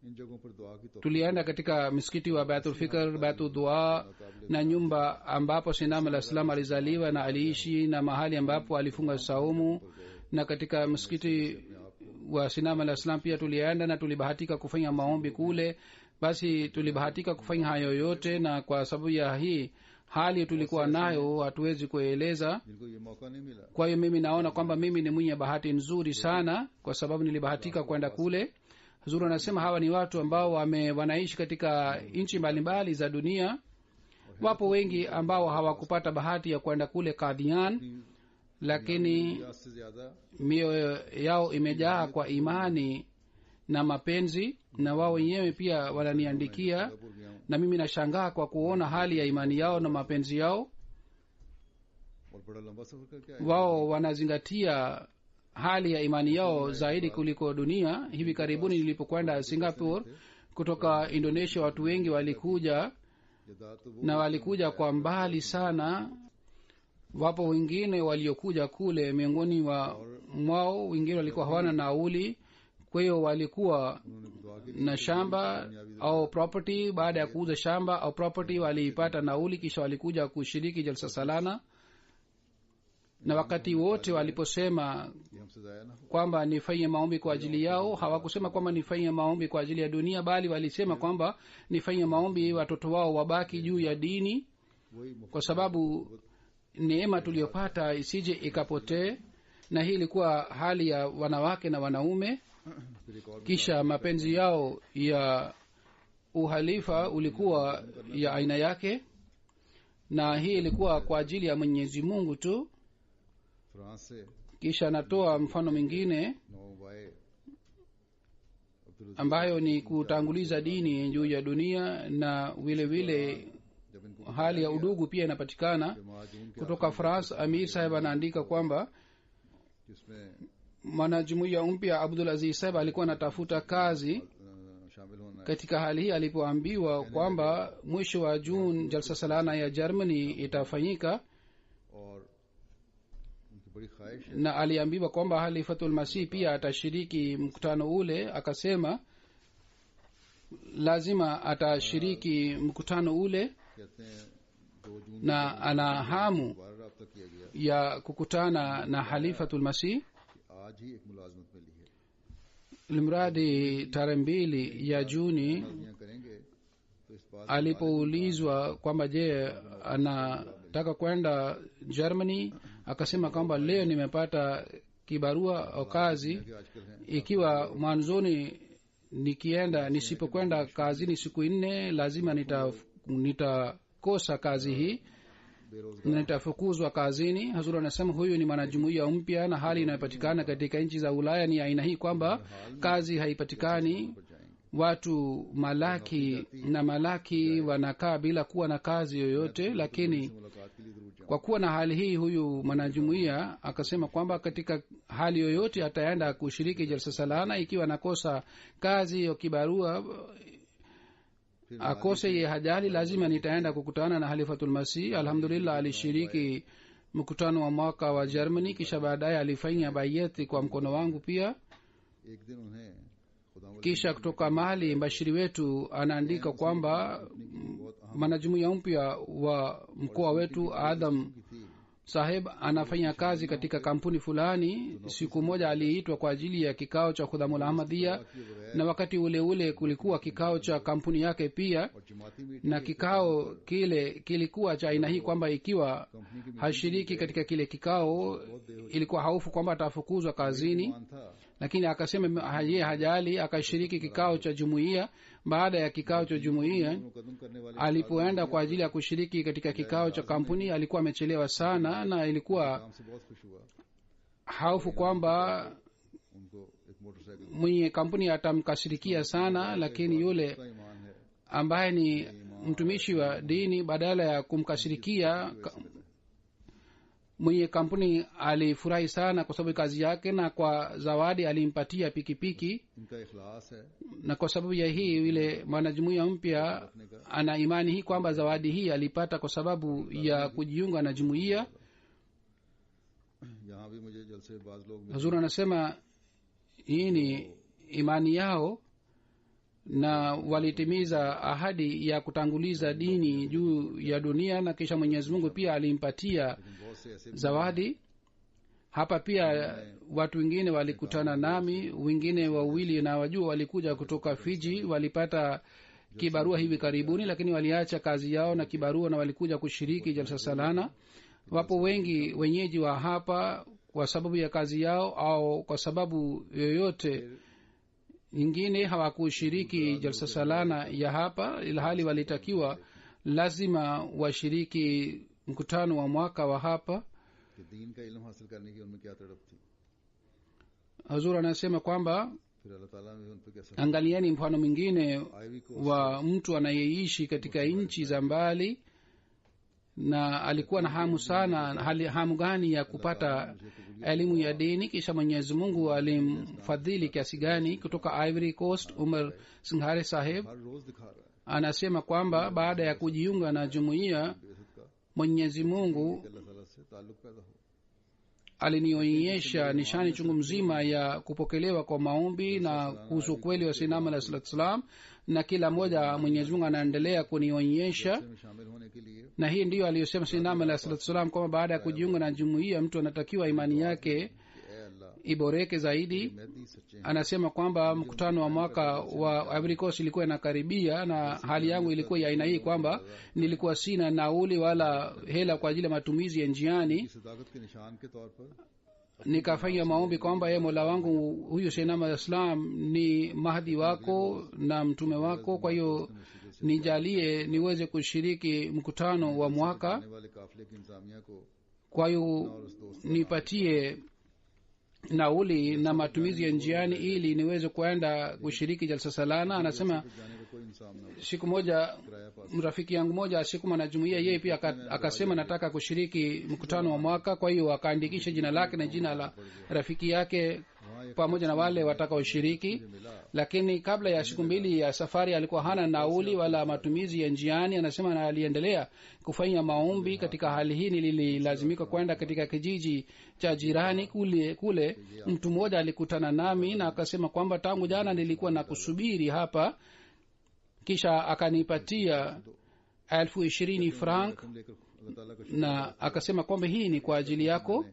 Speaker 1: इन जगहों पर दुआ की
Speaker 2: Tulienda katika msikiti wa Baitul Fikr, Baitul Dua, na nyumba ambapo Sinam alayhi salam alizaliwa na aliishi, na mahali ambapo alifunga saumu, na katika msikiti wa Sinam alayhi salam pia tulienda na tulibahatika kufanya maombi kule. Basi tulibahatika kufanya hayo yote, na kwa sababu ya hii hali tulikuwa nayo hatuwezi kueleza.
Speaker 1: जिनको ये मौका नहीं मिला।
Speaker 2: Kwa hiyo mimi naona kwamba mimi ni mwenye bahati nzuri sana kwa sababu nilibahatika kwenda kule. Huzuri anasema hawa ni watu ambao wanaishi katika nchi mbalimbali za dunia. Wapo wengi ambao hawakupata bahati ya kwenda kule Qadian, lakini
Speaker 1: रियाज से ज्यादा
Speaker 2: mioyo yao imejaa kwa imani na mapenzi, na wao wenyewe pia wananiandikia,
Speaker 1: भूल गया हूँ
Speaker 2: na mimi nashangaa kwa kuona hali ya imani yao na mapenzi yao.
Speaker 1: और बड़ा लंबा सफर करके आए।
Speaker 2: Wao wanazingatia hali ya imani yao zaidi kuliko dunia. Hivi karibuni nilipokwenda Singapore kutoka Indonesia, watu wengi walikuja
Speaker 1: Jadad तो वो
Speaker 2: na walikuja kwa mbali sana. Wapo wengine waliokuja kule, miongoni mwao wengine walikuwa hawana nauli, kwa hiyo walikuwa
Speaker 1: उन्होंने दुआ की
Speaker 2: na shamba au property. Baada ya kuuza shamba au property waliipata nauli, kisha walikuja kushiriki jalsa salana. Na wakati wote waliposema
Speaker 1: कि हमसे जाया ना हो।
Speaker 2: kwamba nifanye maombi kwa ajili yao, hawakusema kwamba nifanye maombi kwa ajili ya dunia, bali walisema kwamba nifanye maombi watoto wao wabaki juu ya dini,
Speaker 1: वही
Speaker 2: kwa sababu neema tuliyopata isije ikapotee. Na hii ilikuwa hali ya wanawake na wanaume.
Speaker 1: फिर एक और
Speaker 2: Kisha mapenzi yao ya uhalifa ulikuwa ya aina yake, na hii ilikuwa kwa ajili ya Mwenyezi Mungu tu.
Speaker 1: France से
Speaker 2: Kisha natoa mfano mwingine
Speaker 1: नौवाए
Speaker 2: ambayo ni kutanguliza dini juu ya dunia, na vile vile
Speaker 1: जब इनको
Speaker 2: hali ya udugu pia inapatikana.
Speaker 1: जून के
Speaker 2: Kutoka France, Amir Saheb anaandika kwamba
Speaker 1: जिसमें
Speaker 2: mwanajumuiya mpya Abdul Aziz Saheb alikuwa anatafuta kazi.
Speaker 1: शामिल होना है
Speaker 2: Katika hali hii alipoambiwa kwamba mwisho wa Juni jalsa salana ya Germany itafanyika,
Speaker 1: और उनकी बड़ी ख्वाहिश है
Speaker 2: na aliambiwa kwamba Halifatul Masih pia atashiriki mkutano ule, akasema lazima atashiriki mkutano ule,
Speaker 1: कहते हैं 2 जून
Speaker 2: na ana hamu
Speaker 1: दोबारा रब्ता किया गया
Speaker 2: ya kukutana na Halifatul Masih.
Speaker 1: कि आज ही एक मुलाजमत मिली है,
Speaker 2: Limradi tarehe 2 ya Juni
Speaker 1: यहाँ करेंगे तो इस बात
Speaker 2: alipoulizwa kwamba je, anataka kwenda Germany, akasema kwamba leo nimepata kibarua au kazi.
Speaker 1: कि आजकल हैं
Speaker 2: Ikiwa mwanzoni nikienda nisipokwenda kazini siku 4 lazima nitakosa kazi hii
Speaker 1: बेरोजगार
Speaker 2: na nitafukuzwa kazini. Hazur anasema huyu ni mwanajumuiya mpya, na hali inayopatikana katika nchi za Ulaya ni aina hii kwamba kazi haipatikani.
Speaker 1: पर जाएंगे।
Speaker 2: Watu malaki na malaki wanakaa bila kuwa na kazi yoyote, lakini
Speaker 1: मुलाकात के लिए जरूर जाऊँ।
Speaker 2: kwa kuwa na hali hii, huyu mwanajumuiya akasema kwamba katika hali yoyote ataenda kushiriki jalsa salana. Ikiwa anakosa kazi au kibarua, akose ye hajali, lazima nitaenda kukutana na Halifatul Masih. Alhamdulillah, alishiriki mkutano wa mwaka wa Germany, kisha baadaye alifanya bayati kwa mkono wangu pia.
Speaker 1: एक दिन उन्हें खुदा
Speaker 2: Kisha kutoka Mali, mbashiri wetu anaandika kwamba mwanajumuiya mpya wa mkoa wetu Adam
Speaker 1: की थी
Speaker 2: saheb anafanya kazi katika kampuni fulani. Siku moja aliitwa kwa ajili ya kikao cha khudhamul ahmadia, na wakati ule ule kulikuwa kikao cha kampuni yake pia, na kikao kile kilikuwa cha aina hii kwamba ikiwa hashiriki katika kile kikao ilikuwa haufu kwamba atafukuzwa kazini, lakini akasema yeye hajali, akashiriki kikao cha jumuiya. Baada ya kikao cha jumuiya, alipoenda kwa ajili ya kushiriki katika kikao cha kampuni alikuwa amechelewa sana, na ilikuwa haufu kwamba mwenye kampuni atamkasirikia sana, lakini yule ambaye ni mtumishi wa dini, badala ya kumkasirikia, mwenye kampuni alifurahi sana kwa sababu kazi yake, na kwa zawadi alimpatia pikipiki. Na kwa sababu ya hii yule mwanajumuiya mpya ana imani hii kwamba zawadi hii alipata kwa sababu ya kujiunga na jumuiya. Hazur anasema hii ni imani yao, na walitimiza ahadi ya kutanguliza dini juu ya dunia, na kisha Mwenyezi Mungu pia alimpatia zawadi. Hapa pia watu wengine walikutana nami, wengine wawili na wajua walikuja kutoka Fiji, walipata kibarua hivi karibuni, lakini waliacha kazi yao na kibarua na walikuja kushiriki jalsa salana. Wapo wengi wenyeji wa hapa kwa sababu ya kazi yao au kwa sababu yoyote nyingine hawakushiriki jalsa salana ya hapa, ilhali walitakiwa lazima washiriki mkutano wa mwaka wa hapa. Hazur anasema kwamba angalieni mfano mwingine wa mtu anayeishi katika nchi za mbali, na alikuwa na hamu sana, hamu gani ya kupata elimu ya dini, kisha Mwenyezi Mungu alimfadhili kiasi gani. Kutoka Ivory Coast, Umar Singhare Saheb anasema kwamba baada ya kujiunga na jumuiya, Mwenyezi Mungu alinionyesha nishani chungu mzima ya kupokelewa kwa maombi na kuhusu ukweli wa Sayyidina Muhammad sallallahu alaihi wasallam, na kila moja Mwenyezi Mungu anaendelea kunionyesha. Na hii ndiyo aliyosema Sayyidina Muhammad sallallahu alaihi wasallam kwamba baada ya kujiunga na jumuiya mtu anatakiwa imani yake iboreke zaidi. Anasema kwamba mkutano wa mwaka wa Ivory Coast ilikuwa inakaribia, na hali yangu ilikuwa ya aina hii kwamba nilikuwa sina nauli wala hela kwa ajili ya matumizi ya njiani. Nikafanya maombi kwamba ye Mola wangu, huyu Sayyidina Islam ni mahdi wako na mtume wako, kwa hiyo nijalie niweze kushiriki mkutano wa mwaka, kwa hiyo nipatie nauli na matumizi ya njiani ili niweze kuenda kushiriki jalsa salana. Anasema siku moja mrafiki yangu moja asikuma na jumuiya, yeye pia akasema nataka kushiriki mkutano wa mwaka, kwa hiyo akaandikisha jina lake na jina la rafiki yake pamoja na wale watakaoshiriki. Lakini kabla ya siku mbili ya safari alikuwa hana nauli wala matumizi ya njiani. Anasema na aliendelea kufanya maombi. Katika hali hii nililazimika kwenda katika kijiji cha jirani kule mtu mmoja alikutana nami na akasema kwamba tangu jana nilikuwa na kusubiri hapa, kisha akanipatia 20,000 franc na akasema kwamba hii ni kwa ajili yako.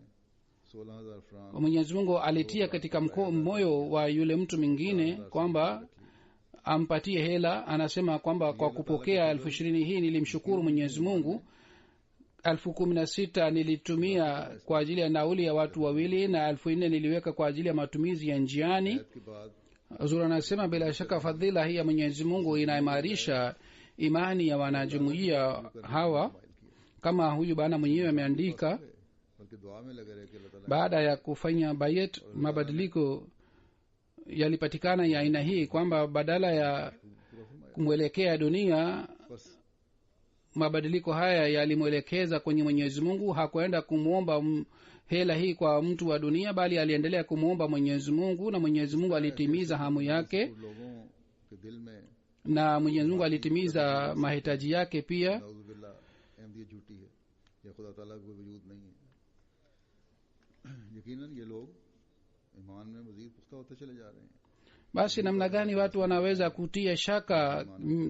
Speaker 2: Mwenyezi Mungu alitia katika moyo wa yule mtu mwingine kwamba ampatie hela. Anasema kwamba kwa kupokea 20,000 hii nilimshukuru Mwenyezi Mungu. 16,000 nilitumia kwa ajili ya nauli ya watu wawili na 4,000 niliweka kwa ajili ya matumizi ya njiani. Hazur anasema bila shaka fadhila hii ya Mwenyezi Mungu inaimarisha imani ya wanajumuiya hawa, kama huyu bana mwenyewe ameandika. Baada ya kufanya bayet, mabadiliko yalipatikana ya aina hii kwamba badala ya kumwelekea dunia, mabadiliko haya yalimwelekeza kwenye Mwenyezi Mungu. Hakuenda kumwomba hela hii kwa mtu wa dunia, bali aliendelea kumwomba Mwenyezi Mungu, na Mwenyezi Mungu alitimiza hamu yake na Mwenyezi Mungu alitimiza mahitaji yake pia. Basi namna gani watu wanaweza kutia shaka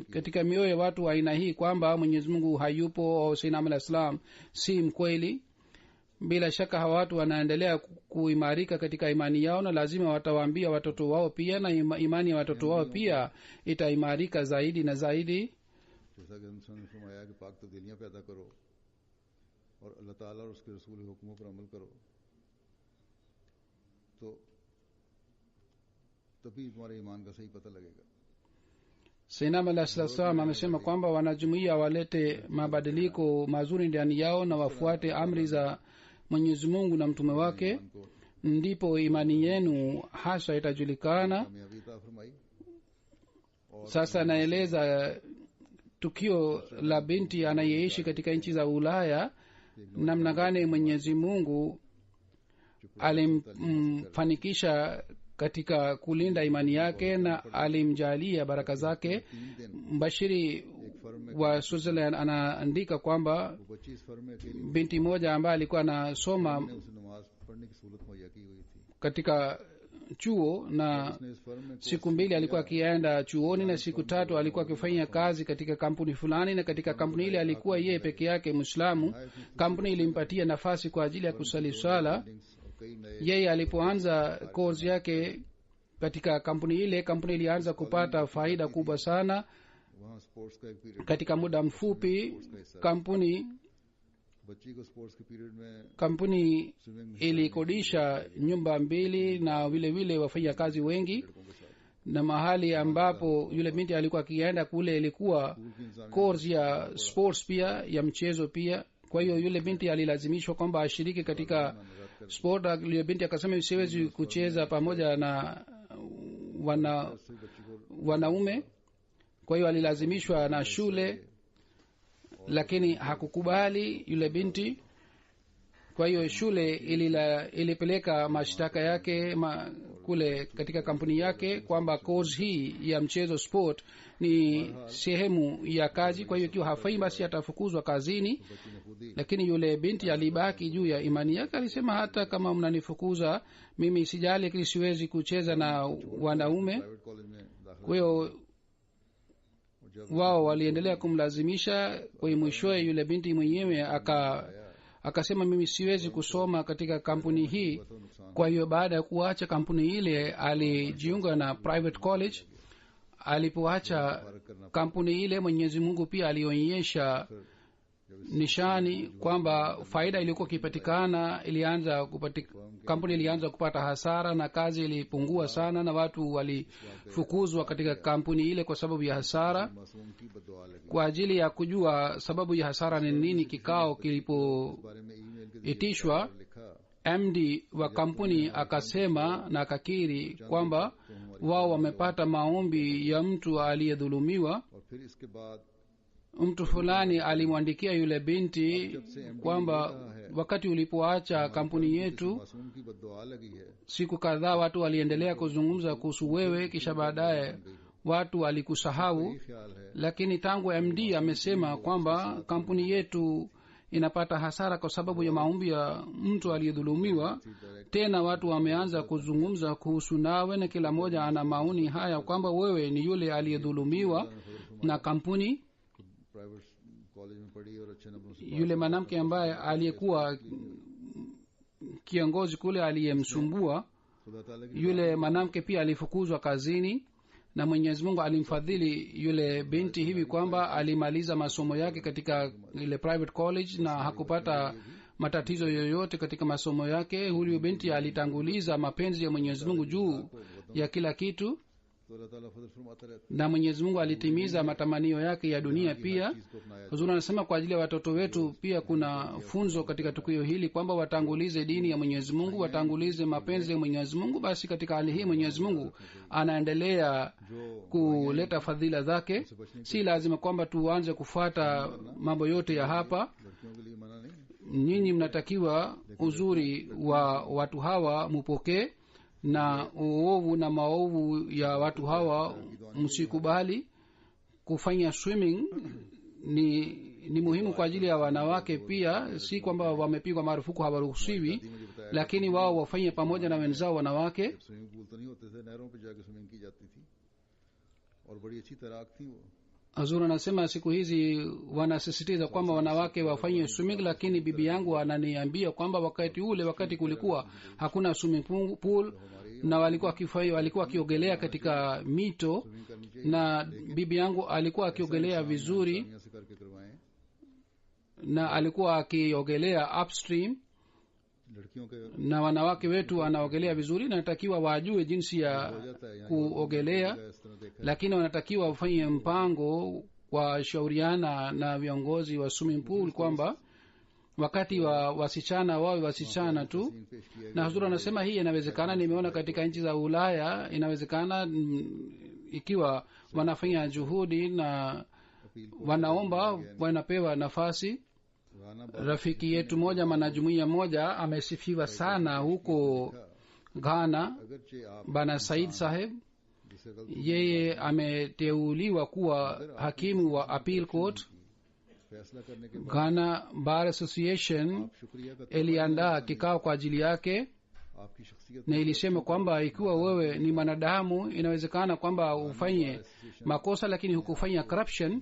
Speaker 2: katika mioyo ya watu wa aina hii kwamba Mwenyezi Mungu hayupo au Sayyidina Islam si mkweli? bila shaka hawa watu wanaendelea kuimarika katika imani yao, na lazima watawaambia watoto wao pia, na imani ya watoto wao pia itaimarika zaidi na zaidi.
Speaker 1: जैसा कि हमने फरमाया कि पाक तब्दीलियां पैदा करो और अल्लाह ताला और उसके रसूल के हुक्मों पर अमल करो, तो तभी तुम्हारे ईमान का सही पता लगेगा.
Speaker 2: Sayyidina Alayhi Salam amesema kwamba wanajumuiya walete mabadiliko mazuri ndani yao na wafuate amri za Mwenyezi Mungu na mtume wake, ndipo imani yenu hasa itajulikana. Sasa naeleza tukio la binti anayeishi katika nchi za Ulaya, namna gani Mwenyezi Mungu alimfanikisha katika kulinda imani yake na alimjalia baraka zake. Mbashiri wa Switzerland anaandika kwamba binti moja ambaye alikuwa anasoma katika chuo, na siku 2 alikuwa akienda chuoni na siku 3 alikuwa akifanya kazi katika kampuni fulani, na katika kampuni ile alikuwa yeye peke yake Muislamu. Kampuni ilimpatia nafasi kwa ajili ya kusali swala. Yeye alipoanza course yake katika kampuni ile, kampuni ilianza kupata faida kubwa sana. Katika muda mfupi kampuni ilikodisha nyumba 2 na vile vile wafanya kazi wengi, na mahali ambapo yule binti alikuwa akienda kule ilikuwa course ya sports pia, ya mchezo pia. Kwa hiyo yule binti alilazimishwa kwamba ashiriki katika sport. Yule binti akasema siwezi kucheza pamoja na wanaume, kwa hiyo alilazimishwa na shule, lakini hakukubali yule binti. Kwa hiyo shule ilipeleka mashtaka yake kule katika kampuni yake kwamba course hii ya mchezo sport ni sehemu ya kazi, kwa hiyo ikiwa hafai basi atafukuzwa kazini. Lakini yule binti alibaki juu ya imani yake, alisema hata kama mnanifukuza mimi sijali, lakini siwezi kucheza na wanaume. Kwa hiyo wao waliendelea kumlazimisha. Kwa hiyo mwishowe yule binti mwenyewe akasema mimi siwezi kusoma katika kampuni hii. Kwa hiyo baada ya kuacha kampuni ile alijiunga na private college. Alipoacha kampuni ile, Mwenyezi Mungu pia alionyesha nishani kwamba faida iliyokuwa ikipatikana kampuni ilianza kupata hasara na kazi ilipungua sana, na watu walifukuzwa katika kampuni ile kwa sababu ya hasara. Kwa ajili ya kujua sababu ya hasara ni nini, kikao kilipoitishwa, MD wa kampuni akasema na akakiri kwamba wao wamepata maombi ya mtu aliyedhulumiwa. Mtu fulani alimwandikia yule binti kwamba wakati ulipoacha kampuni yetu, siku kadhaa watu waliendelea kuzungumza kuhusu wewe, kisha baadaye watu walikusahau, lakini tangu MD amesema kwamba kampuni yetu inapata hasara kwa sababu ya maombi ya mtu aliyedhulumiwa. Tena watu wameanza kuzungumza kuhusu nawe, na kila mmoja ana maoni haya kwamba wewe ni yule aliyedhulumiwa na kampuni. Yule mwanamke ambaye aliyekuwa kiongozi kule aliyemsumbua, yule mwanamke pia alifukuzwa kazini, na Mwenyezi Mungu alimfadhili yule binti hivi kwamba alimaliza masomo yake katika ile private college na hakupata matatizo yoyote katika masomo yake. Huyu binti alitanguliza mapenzi ya Mwenyezi Mungu juu ya kila kitu, na Mwenyezi Mungu alitimiza matamanio yake ya dunia pia. Huzuri anasema kwa ajili ya watoto wetu pia kuna funzo katika tukio hili kwamba watangulize dini ya Mwenyezi Mungu, watangulize mapenzi ya Mwenyezi Mungu. Basi katika hali hii Mwenyezi Mungu anaendelea kuleta fadhila zake. Si lazima kwamba tuanze kufuata mambo yote ya hapa. Nyinyi mnatakiwa uzuri wa watu hawa mupokee, na uovu na maovu ya watu hawa msikubali. Kufanya swimming ni muhimu kwa ajili ya wanawake pia, si kwamba wamepigwa marufuku hawaruhusiwi, lakini wao wafanye pamoja na wenzao wanawake. hazur anasema siku hizi wanasisitiza kwamba wanawake wafanye swimming, lakini bibi yangu ananiambia kwamba wakati kulikuwa hakuna swimming pool na walikuwa wakiogelea katika mito, na bibi yangu alikuwa akiogelea vizuri na alikuwa akiogelea upstream, na wanawake wetu wanaogelea vizuri na natakiwa wajue jinsi ya kuogelea, lakini wanatakiwa wafanye mpango wa shauriana na viongozi wa swimming pool kwamba wakati wa wasichana wawe wasichana tu. Na huzuri anasema hii inawezekana, nimeona katika nchi za Ulaya inawezekana ikiwa wanafanya juhudi na wanaomba wanapewa nafasi. Rafiki yetu moja mwanajumuiya moja amesifiwa sana huko Ghana, bana Said Saheb. Yeye ameteuliwa kuwa hakimu wa appeal court. Ghana Bar Association iliandaa kikao kwa ajili yake na ilisema kwamba ikiwa wewe ni mwanadamu inawezekana kwamba ufanye makosa lakini hukufanya corruption.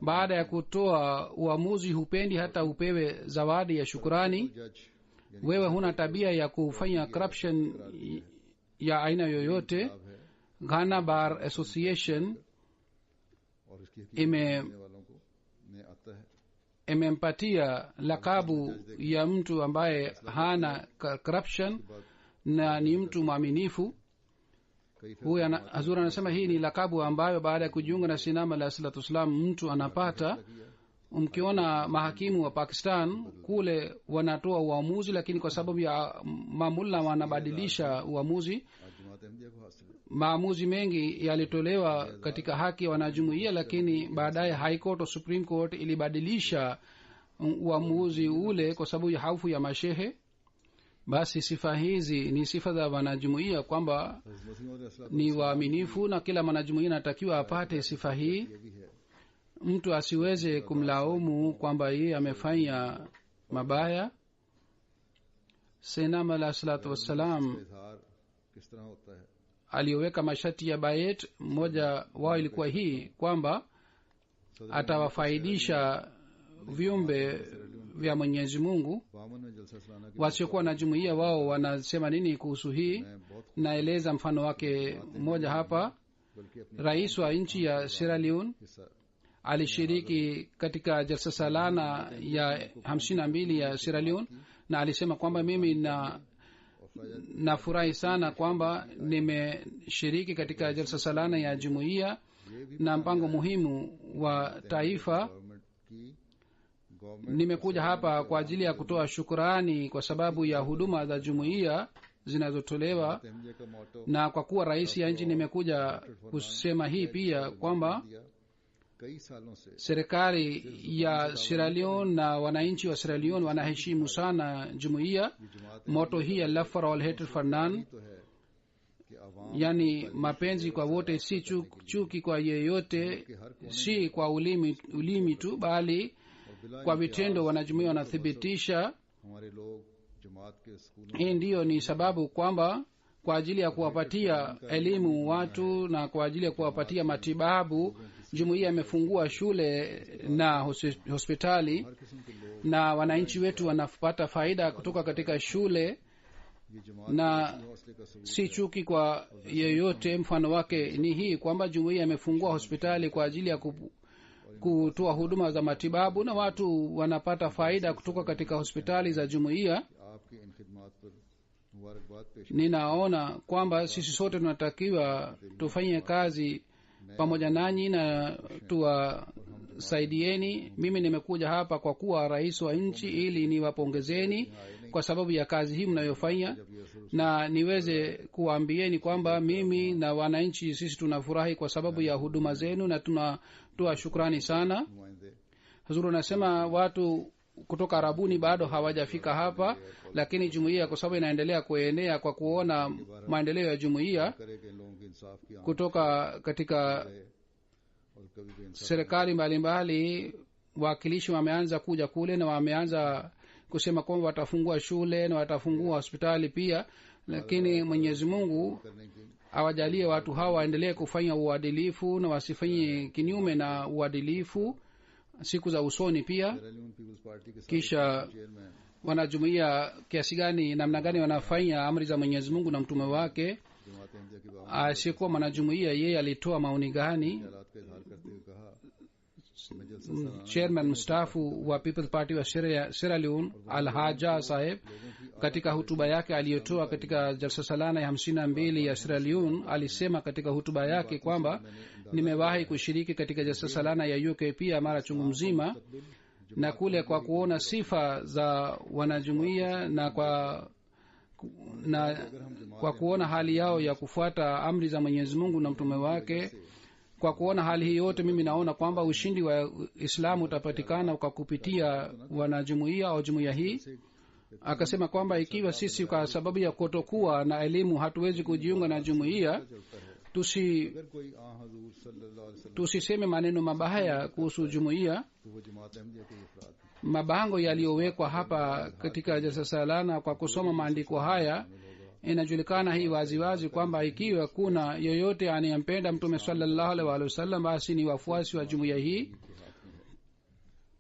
Speaker 2: Baada ya kutoa uamuzi hupendi hata upewe zawadi ya shukrani. Wewe huna tabia ya kufanya corruption ya aina yoyote. Ghana Bar Association imempatia lakabu ya mtu ambaye hana corruption na ni mtu mwaminifu. Huyu Hazur anasema hii ni lakabu ambayo baada ya kujiunga na Sinam alayhi salatu wasalam mtu anapata. Mkiona mahakimu wa Pakistan kule wanatoa uamuzi, lakini kwa sababu ya mamulla wanabadilisha uamuzi. Maamuzi mengi yalitolewa katika haki ya wanajumuiya, lakini baadaye High Court au Supreme Court ilibadilisha uamuzi ule kwa sababu ya hofu ya mashehe. Basi sifa hizi ni sifa za wanajumuiya kwamba ni waaminifu, na kila mwanajumuiya anatakiwa apate sifa hii. Mtu asiweze kumlaumu kwamba yeye amefanya mabaya. Sayyidina alayhi salatu wassalam alioweka masharti ya bayet, mmoja wao ilikuwa hii kwamba atawafaidisha viumbe vya Mwenyezi Mungu. Wasiokuwa na jumuiya wao wanasema nini kuhusu hii? Naeleza mfano wake mmoja hapa. Rais wa nchi ya Sierra Leone alishiriki katika jalsa salana ya 52 ya Sierra Leone na alisema kwamba mimi nafurahi sana kwamba nimeshiriki katika jalsa salana ya jumuiya na mpango muhimu wa taifa. Nimekuja hapa kwa ajili ya kutoa shukrani kwa sababu ya huduma za jumuiya zinazotolewa, na kwa kuwa rais ya nchi nimekuja kusema hii pia kwamba serikali ya Sierra Leone na wananchi wa Sierra Leone wanaheshimu sana jumuiya. Moto hii ya love for all, hate for none, yani mapenzi kwa wote, si chuki kwa yeyote, si kwa ulimi tu bali kwa vitendo. Wanajumuiya wanathibitisha hii. Ndiyo ni sababu kwamba kwa ajili ya kuwapatia elimu watu na kwa ajili ya kuwapatia matibabu, jumuiya imefungua shule na hospitali, na wananchi wetu wanapata faida kutoka katika shule, na si chuki kwa yeyote. Mfano wake ni hii kwamba jumuiya imefungua hospitali kwa ajili ya kutoa huduma za matibabu, na watu wanapata faida kutoka katika hospitali za jumuiya. Ninaona kwamba sisi sote tunatakiwa tufanye kazi pamoja nanyi na tuwasaidieni. Mimi nimekuja hapa kwa kuwa rais wa nchi ili niwapongezeni kwa sababu ya kazi hii mnayofanya, na niweze kuwaambieni kwamba mimi na wananchi sisi tunafurahi kwa sababu ya huduma zenu na tunatoa shukrani sana. Hazuru anasema watu kutoka Arabuni bado hawajafika hapa, lakini jumuiya kwa sababu inaendelea kuenea kwa kuona maendeleo ya jumuiya kutoka katika serikali mbalimbali. Wakilishi wameanza kuja kule na wameanza kusema kwamba watafungua shule na watafungua hospitali pia. lakini mwenyezi mungu
Speaker 1: करने की
Speaker 2: awajalie watu hawa waendelee kufanya uadilifu na wasifanye kinyume na uadilifu siku za usoni pia.
Speaker 1: सैरालियोन peoples party के
Speaker 2: kisha
Speaker 1: chairman
Speaker 2: wanajumuia kiasi gani namna gani wanafanya amri za mwenyezi mungu na mtume wake.
Speaker 1: जमात अहमदिया के बावजूद
Speaker 2: asiyekuwa mwanajumuia yeye alitoa maoni gani?
Speaker 1: हालात का इजहार करते हुए कहा कि मैं जलसा सालाना
Speaker 2: chairman mstaafu wa people's party wa Sierra Leone Al-Haja Saheb katika hutuba yake aliyotoa katika jalsa salana ya 52 ya Sierra Leone alisema katika hutuba yake kwamba nimewahi kushiriki katika jalsa salana ya UK pia mara chungu mzima, na kule kwa kuona sifa za wanajumuia na kwa kuona hali yao ya kufuata amri za Mwenyezi Mungu na mtume wake, kwa kuona hali hii yote mimi naona kwamba ushindi wa Islamu utapatikana kwa kupitia wanajumuia au jumuia hii. Akasema kwamba ikiwa sisi kwa sababu ya kutokuwa na elimu hatuwezi kujiunga na jumuia,
Speaker 1: अगर कोई आ हजूर सल्लल्लाहु अलैहि वसल्लम
Speaker 2: tusiseme maneno mabaya kuhusu jumuia.
Speaker 1: तो वो जमात अहमदिया के अफराद
Speaker 2: Mabango yaliyowekwa hapa katika jalsa salana, kwa kusoma maandiko haya inajulikana hii waziwazi kwamba ikiwa kuna yoyote anayempenda mtume sallallahu alaihi wasallam basi ni wafuasi wa jumuiya hii.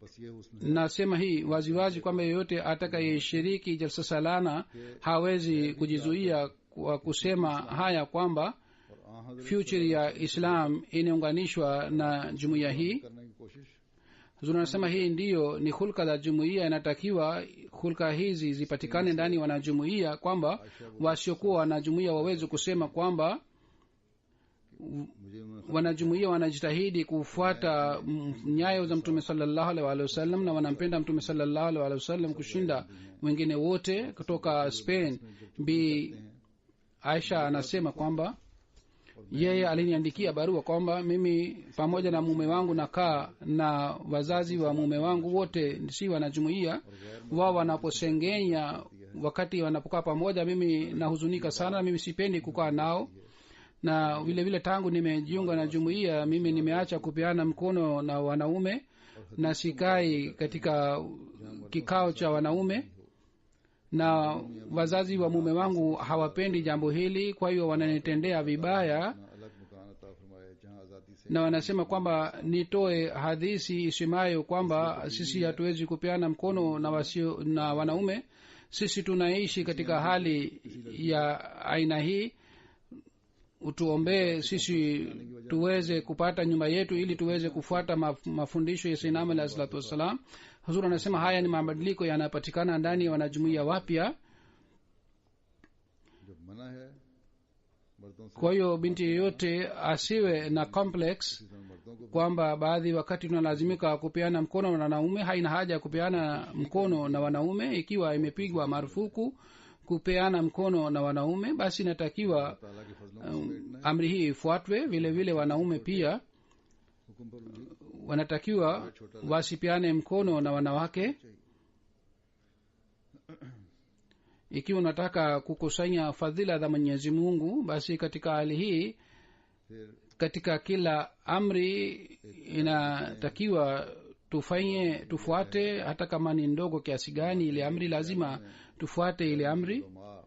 Speaker 1: बस ये उसमें
Speaker 2: Nasema hii waziwazi kwamba yoyote atakayeshiriki jalsa salana hawezi kujizuia kwa kusema haya kwamba
Speaker 1: और आ हजरत
Speaker 2: future ya Islam inaunganishwa na jumuiya hii.
Speaker 1: करने की कोशिश
Speaker 2: Tunasema hii ndiyo ni hulka za jumuiya, inatakiwa hulka hizi zipatikane ndani ya wanajumuiya, kwamba wasiokuwa wanajumuiya waweze kusema kwamba
Speaker 1: मुझे उन्होंने
Speaker 2: wanajumuiya wanajitahidi kufuata nyayo za mtume sallallahu alaihi wasallam na wanampenda mtume sallallahu alaihi wasallam kushinda wengine wote. Kutoka Spain, Bi Aisha anasema kwamba yeye aliniandikia barua kwamba mimi pamoja na mume wangu nakaa na wazazi wa mume wangu wote si wanajumuiya. Wao wanaposengenya wakati wanapokaa pamoja, mimi nahuzunika sana, mimi sipendi kukaa nao. Na vile vile tangu nimejiunga na jumuiya mimi nimeacha kupeana mkono na wanaume na sikai katika kikao cha wanaume, na wazazi wa mume wangu hawapendi jambo hili, kwa hiyo wananitendea vibaya
Speaker 1: अलग मकान अता फरमाए जहां आजादी से
Speaker 2: na wanasema kwamba nitoe hadithi isemayo kwamba sisi hatuwezi kupeana mkono na wanaume. Sisi tunaishi katika hali ya aina hii, utuombee sisi tuweze kupata nyumba yetu ili tuweze kufuata mafundisho ya Sayyidina Muhammad alayhi salatu wassalam. Huzur anasema haya ni mabadiliko yanapatikana ndani ya wanajumuiya wapya.
Speaker 1: जो मना है मर्दों से
Speaker 2: Kwa hiyo binti yeyote asiwe na complex
Speaker 1: मर्दों को
Speaker 2: kwamba baadhi wakati tunalazimika kupeana mkono na wanaume. Haina haja ya kupeana mkono na wanaume. Ikiwa imepigwa marufuku kupeana mkono na wanaume, basi inatakiwa
Speaker 1: ताला के फजलों को समेटना है
Speaker 2: amri hii ifuatwe. Vile vile wanaume pia
Speaker 1: हुक्म पर
Speaker 2: wanatakiwa wasipeane mkono na wanawake. Ikiwa unataka kukusanya fadhila za Mwenyezi Mungu, basi katika hali hii
Speaker 1: फिर
Speaker 2: katika kila amri inatakiwa tufuate, hata kama ni ndogo kiasi gani ile amri, lazima tufuate ile amri.
Speaker 1: माँ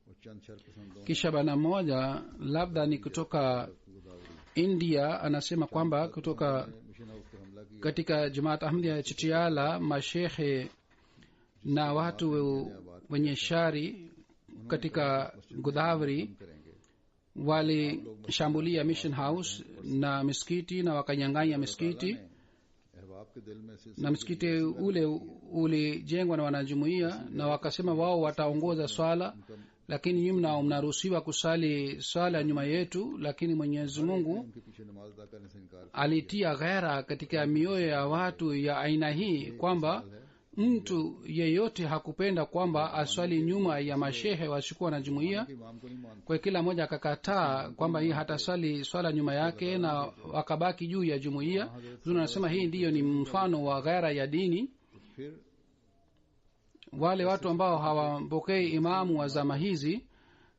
Speaker 1: और चंद शरपसंदों
Speaker 2: Kisha bana mmoja labda ni kutoka India anasema kwamba kutoka
Speaker 1: mission house पर हमला किया
Speaker 2: katika Jamaat Ahmadiyya Chitiala mashehe na watu wenye shari katika Godavari
Speaker 1: करेंगे
Speaker 2: walishambulia mission house na misikiti na wakanyang'anya misikiti,
Speaker 1: अहबाब के दिल में से
Speaker 2: na msikiti ule ulijengwa na wanajumuiya, na wakasema wao wataongoza swala, lakini nyinyi mnaruhusiwa kusali swala nyuma yetu. Lakini Mwenyezi Mungu
Speaker 1: उनके पीछे नमाज अदा करने से इनकार
Speaker 2: alitia ghera katika mioyo ya watu ya aina hii kwamba mtu yeyote hakupenda kwamba aswali nyuma ya mashehe wasikuwa na jumuiya.
Speaker 1: कि इमाम को नहीं मानते
Speaker 2: Kwa kila mmoja akakataa kwamba hii hatasali swala nyuma yake na wakabaki juu ya jumuiya. Tunasema hii ndiyo ni mfano wa ghera ya dini.
Speaker 1: फिर
Speaker 2: Wale watu ambao hawampokei imamu wa zama hizi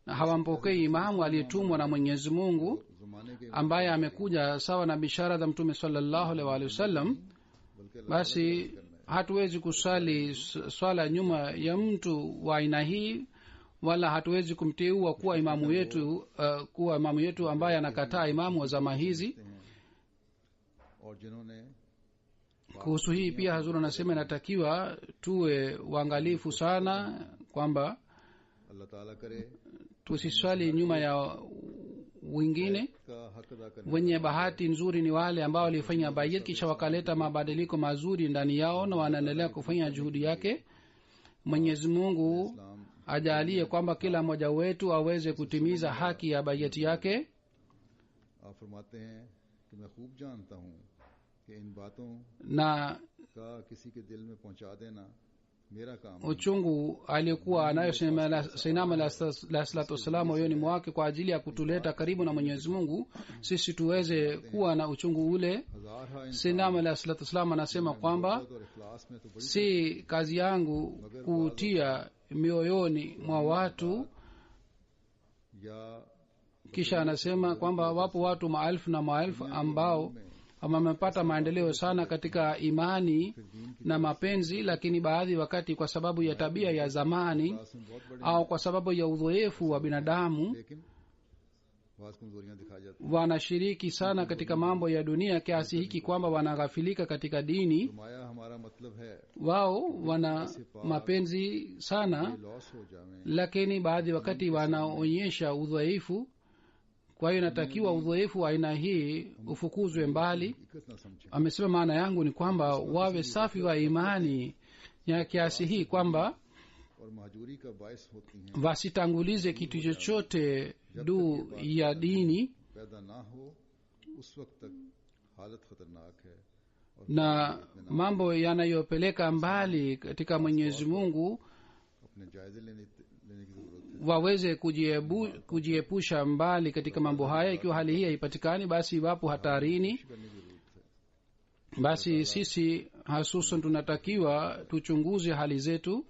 Speaker 2: na hawampokei imamu aliyetumwa na Mwenyezi Mungu
Speaker 1: जमाने के
Speaker 2: ambaye amekuja sawa na bishara za Mtume sallallahu alaihi wasallam,
Speaker 1: बल्कि
Speaker 2: basi hatuwezi kusali swala nyuma ya mtu wa aina hii. wala hatuwezi kumteua kuwa imamu yetu ambaye anakataa imamu wa zama hizi.
Speaker 1: और जिन्होंने
Speaker 2: kuhusu hii pia hazur anasema inatakiwa tuwe waangalifu sana kwamba
Speaker 1: अल्लाह ताला करे
Speaker 2: tusiswali nyuma ya wengine.
Speaker 1: का हक अदा करने
Speaker 2: wenye bahati nzuri ni wale ambao walifanya bayat kisha wakaleta mabadiliko mazuri ndani yao na wanaendelea kufanya juhudi yake. mwenyezi mungu ajalie kwamba kila mmoja wetu aweze kutimiza haki ya bayati yake.
Speaker 1: आप फरमाते हैं कि मैं खूब जानता हूँ कि इन बातों
Speaker 2: na
Speaker 1: का किसी के दिल में पहुंचा देना मेरा काम है।
Speaker 2: uchungu aliyokuwa anayo sainama la salatu wassalam moyoni mwake kwa ajili ya kutuleta karibu na mwenyezi mungu sisi tuweze kuwa na uchungu ule.
Speaker 1: हजार
Speaker 2: sainama la salatu wassalam anasema kwamba
Speaker 1: और इखलास में तो बड़ी
Speaker 2: si kazi yangu kutia mioyoni mwa watu.
Speaker 1: या
Speaker 2: kisha anasema kwamba wapo watu maelfu na maelfu ambao wamepata maendeleo sana katika imani na mapenzi, lakini baadhi wakati kwa sababu ya tabia ya zamani
Speaker 1: इखलास में बहुत बड़ी
Speaker 2: au kwa sababu ya udhoefu wa binadamu
Speaker 1: लेकिन बात कमजोरियां दिखा जाती
Speaker 2: wanashiriki sana katika mambo ya dunia kiasi hiki kwamba wanaghafilika katika dini.
Speaker 1: फरमाया हमारा मतलब है
Speaker 2: wao wana mapenzi sana,
Speaker 1: ये लॉस हो जाए
Speaker 2: lakini baadhi wakati wanaonyesha udhaifu. kwa hiyo inatakiwa udhaifu wa aina hii ufukuzwe mbali.
Speaker 1: दिक्कत ना समझे
Speaker 2: amesema maana yangu ni kwamba wawe safi wa imani ya kiasi hii kwamba
Speaker 1: और महजूरी का बायस होती हैं
Speaker 2: wasitangulize kitu chochote juu ya dini,
Speaker 1: पैदा ना हो उस वक्त तक हालत खतरनाक है। और
Speaker 2: na mambo yanayopeleka mbali katika mwenyezi mungu
Speaker 1: अपने जायजे लेने की जरूरत है।
Speaker 2: waweze kujiepusha mbali katika mambo haya. ikiwa hali hii haipatikani basi wapo hatarini.
Speaker 1: करने की जरूरत है।
Speaker 2: basi sisi hasusan tunatakiwa tuchunguze hali zetu,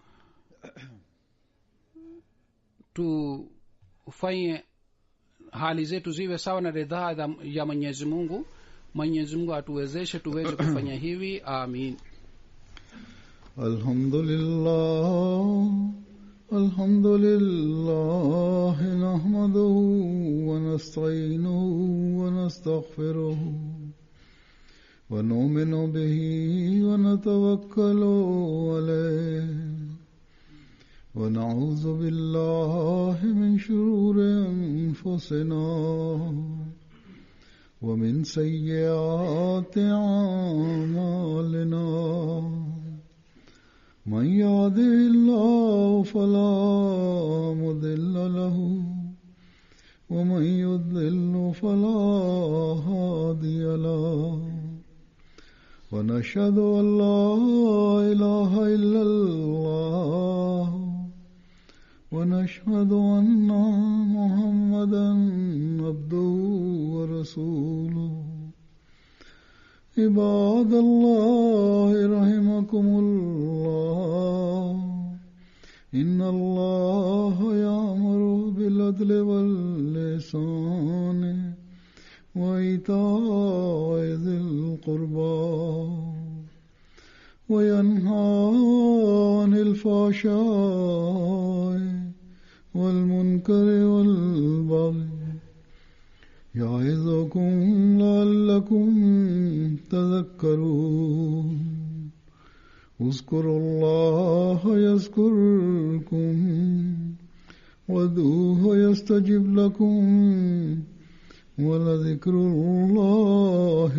Speaker 2: tufanye hali zetu ziwe sawa na ridhaa ya mwenyezi mungu. mwenyezi mungu atuwezeshe tuweze kufanya hivi, amin.
Speaker 1: الحمد لله نحمده ونستعينه ونستغفره ونؤمن به ونتوكل عليه ونعوذ بالله من شرور أنفسنا ومن سيئات أعمالنا من يهده الله فلا مضل له ومن يضلل فلا هادي له ونشهد أن لا إله إلا الله ونشهد أن محمدا عبده ورسوله عباد الله رحمكم الله إن الله يأمر بالعدل والإحسان وإيتاء ذي القربى وينهى عن الفحشاء والمنكر والبغي يعظكم لعلكم تذكرون اذكروا الله يذكركم وادعوه يستجب لكم ولذكر الله